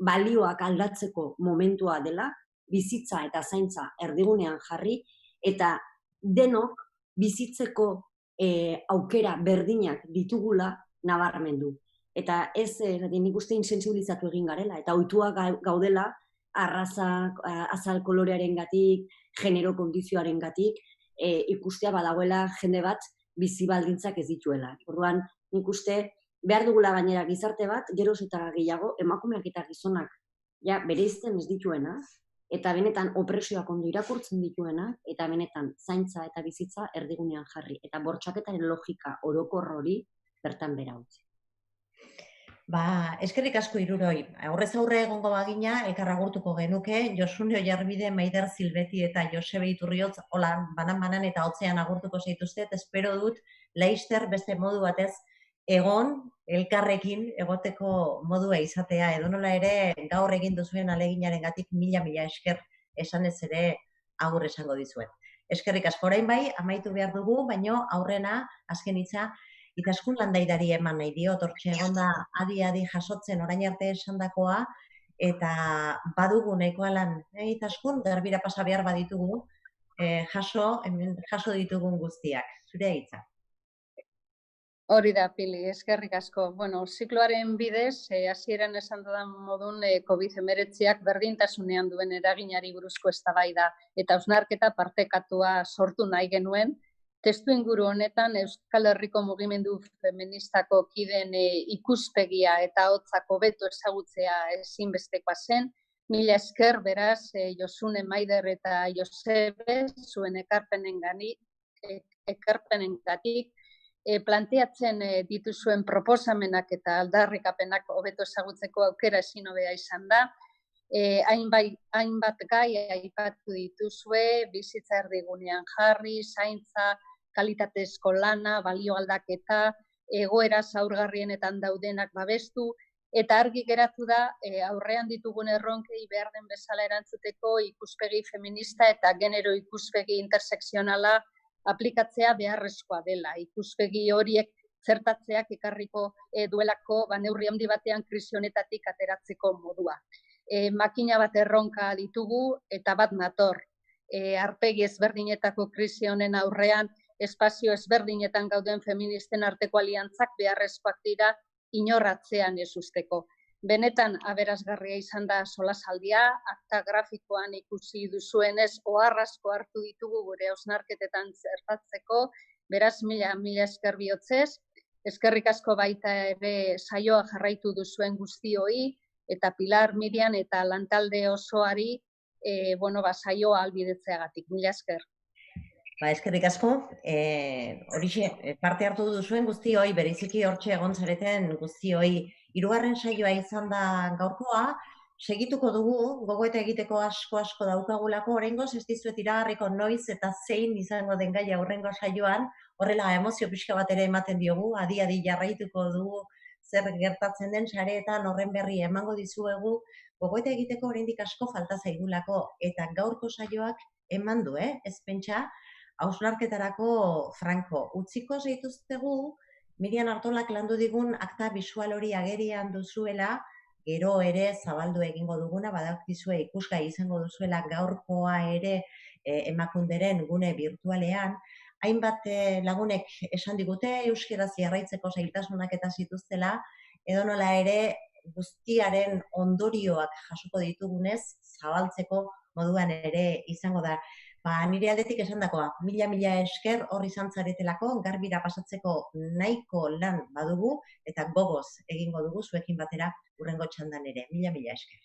balioak aldatzeko momentua dela, bizitza eta zaintza erdigunean jarri, eta denok bizitzeko aukera berdinak ditugula nabarmendu. Eta ez, nik uste insensibilizatu egin garela, eta ohituak gaudela arrazak, azal kolorearen gatik, genero kondizioaren gatik, ikustea badagoela jende bat bizi baldintzak ez dituela. Orduan, nik uste behar dugula gainera gizarte bat, geroz eta gehiago, emakumeak eta gizonak bereizten ez dituena, eta benetan opresioak ondo irakurtzen dituena, eta benetan zaintza eta bizitza erdigunean jarri. Eta bortxaketaren logika orokor hori bertan bera utzi. Eskerrik asko hiruroi. Aurrez aurre egongo bagina, elkar agurtuko genuke, Josune Oiarbide, Maider Silbeti eta Josebe Iturriotz, hola, banan-banan eta hotzean agurtuko zaituztet, espero dut, laister beste modu batez, egon, elkarrekin, egoteko modua izatea, edonola ere, gaur egin duzuen aleginaren mila esker esanez ere agur esango dizuet. Eskerrik asko orain bai, amaitu behar dugu, baino aurrena, azken hitza, Itaskun landaidari eman nahi diot, hortxe egonda adi-adi jasotzen orain arte esandakoa, eta badugu nahikoa lan, Itaskun, garbira pasa behar baditugu, jaso ditugun guztiak, zure hitza. Hori da, Pili, eskerrik asko. Bueno, zikloaren bidez, hasieran esan dudan modun COVID-19ak berdintasunean duen eraginari buruzko eztabaida eta hausnarketa partekatua sortu nahi genuen. Testu inguru honetan Euskal Herriko mugimendu feministako kideen ikuspegia eta hotzak hobeto ezagutzea ezinbestekoa zen. Mila esker beraz Josune, Maider eta Josebe zuen ekarpenengatik planteatzen dituzuen proposamenak eta aldarrikapenak hobeto ezagutzeko aukera ezin hobea izan da. Hainbat gai aipatu dituzue, bizitza erdigunean jarri, zaintza, kalitatezko lana, balio aldaketa, egoera zaurgarrienetan daudenak babestu, eta argi geratu da aurrean ditugun erronkei behar den bezala erantzuteko ikuspegi feminista eta genero ikuspegi intersekzionala aplikatzea beharrezkoa dela. Ikuspegi horiek zertatzeak ekarriko duelako neurri handi batean krisi honetatik ateratzeko modua. Makina bat erronka ditugu eta bat nator. Aurpegi ezberdinetako krisi honen aurrean espazio ezberdinetan gauden feministen arteko aliantzak beharrezkoak dira inor atzean ez uzteko. Benetan aberasgarria izan da solasaldia, akta grafikoan ikusi duzuenez ohar asko hartu ditugu gure hausnarketetan zertatzeko, beraz mila esker bihotzez, eskerrik asko baita ere saioa jarraitu duzuen guztioi, eta Pilar, Mirian eta lantalde osoari saioa ahalbidetzeagatik. Mila esker. Eskerrik asko, horixe parte hartu duzuen guztioi, bereziki hortxe egon zareten guztioi, 3. saioa izan da gaurkoa, segituko dugu, gogoeta egiteko asko daukagulako, oraingoz ez dizuet iragarriko noiz eta zein izango den gaia aurrengo saioan, horrela emozio pixka bat ere ematen diogu, adi-adi jarraituko dugu zer gertatzen den sareetan horren berri emango dizuegu, gogoeta egiteko oraindik asko falta zaigulako, eta gaurko saioak eman du, ez pentsa, hausnarketarako franko. Utziko zaituztegu, Mirian Artolak landu digun akta bisual hori agerian duzuela, gero ere zabaldu egingo duguna, badakizue ikusgai izango duzuela gaurkoa ere emakunderen gune virtualean, hainbat lagunek esan digute, euskeraz jarraitzeko zailtasunak eta zituztela, edonola ere guztiaren ondorioak jasoko ditugunez, zabaltzeko moduan ere izango da. Nire aldetik esandakoa, mila esker hor izan zaretelako, garbira pasatzeko nahiko lan badugu, eta gogoz egingo dugu zuekin batera hurrengo txandan ere. Mila esker.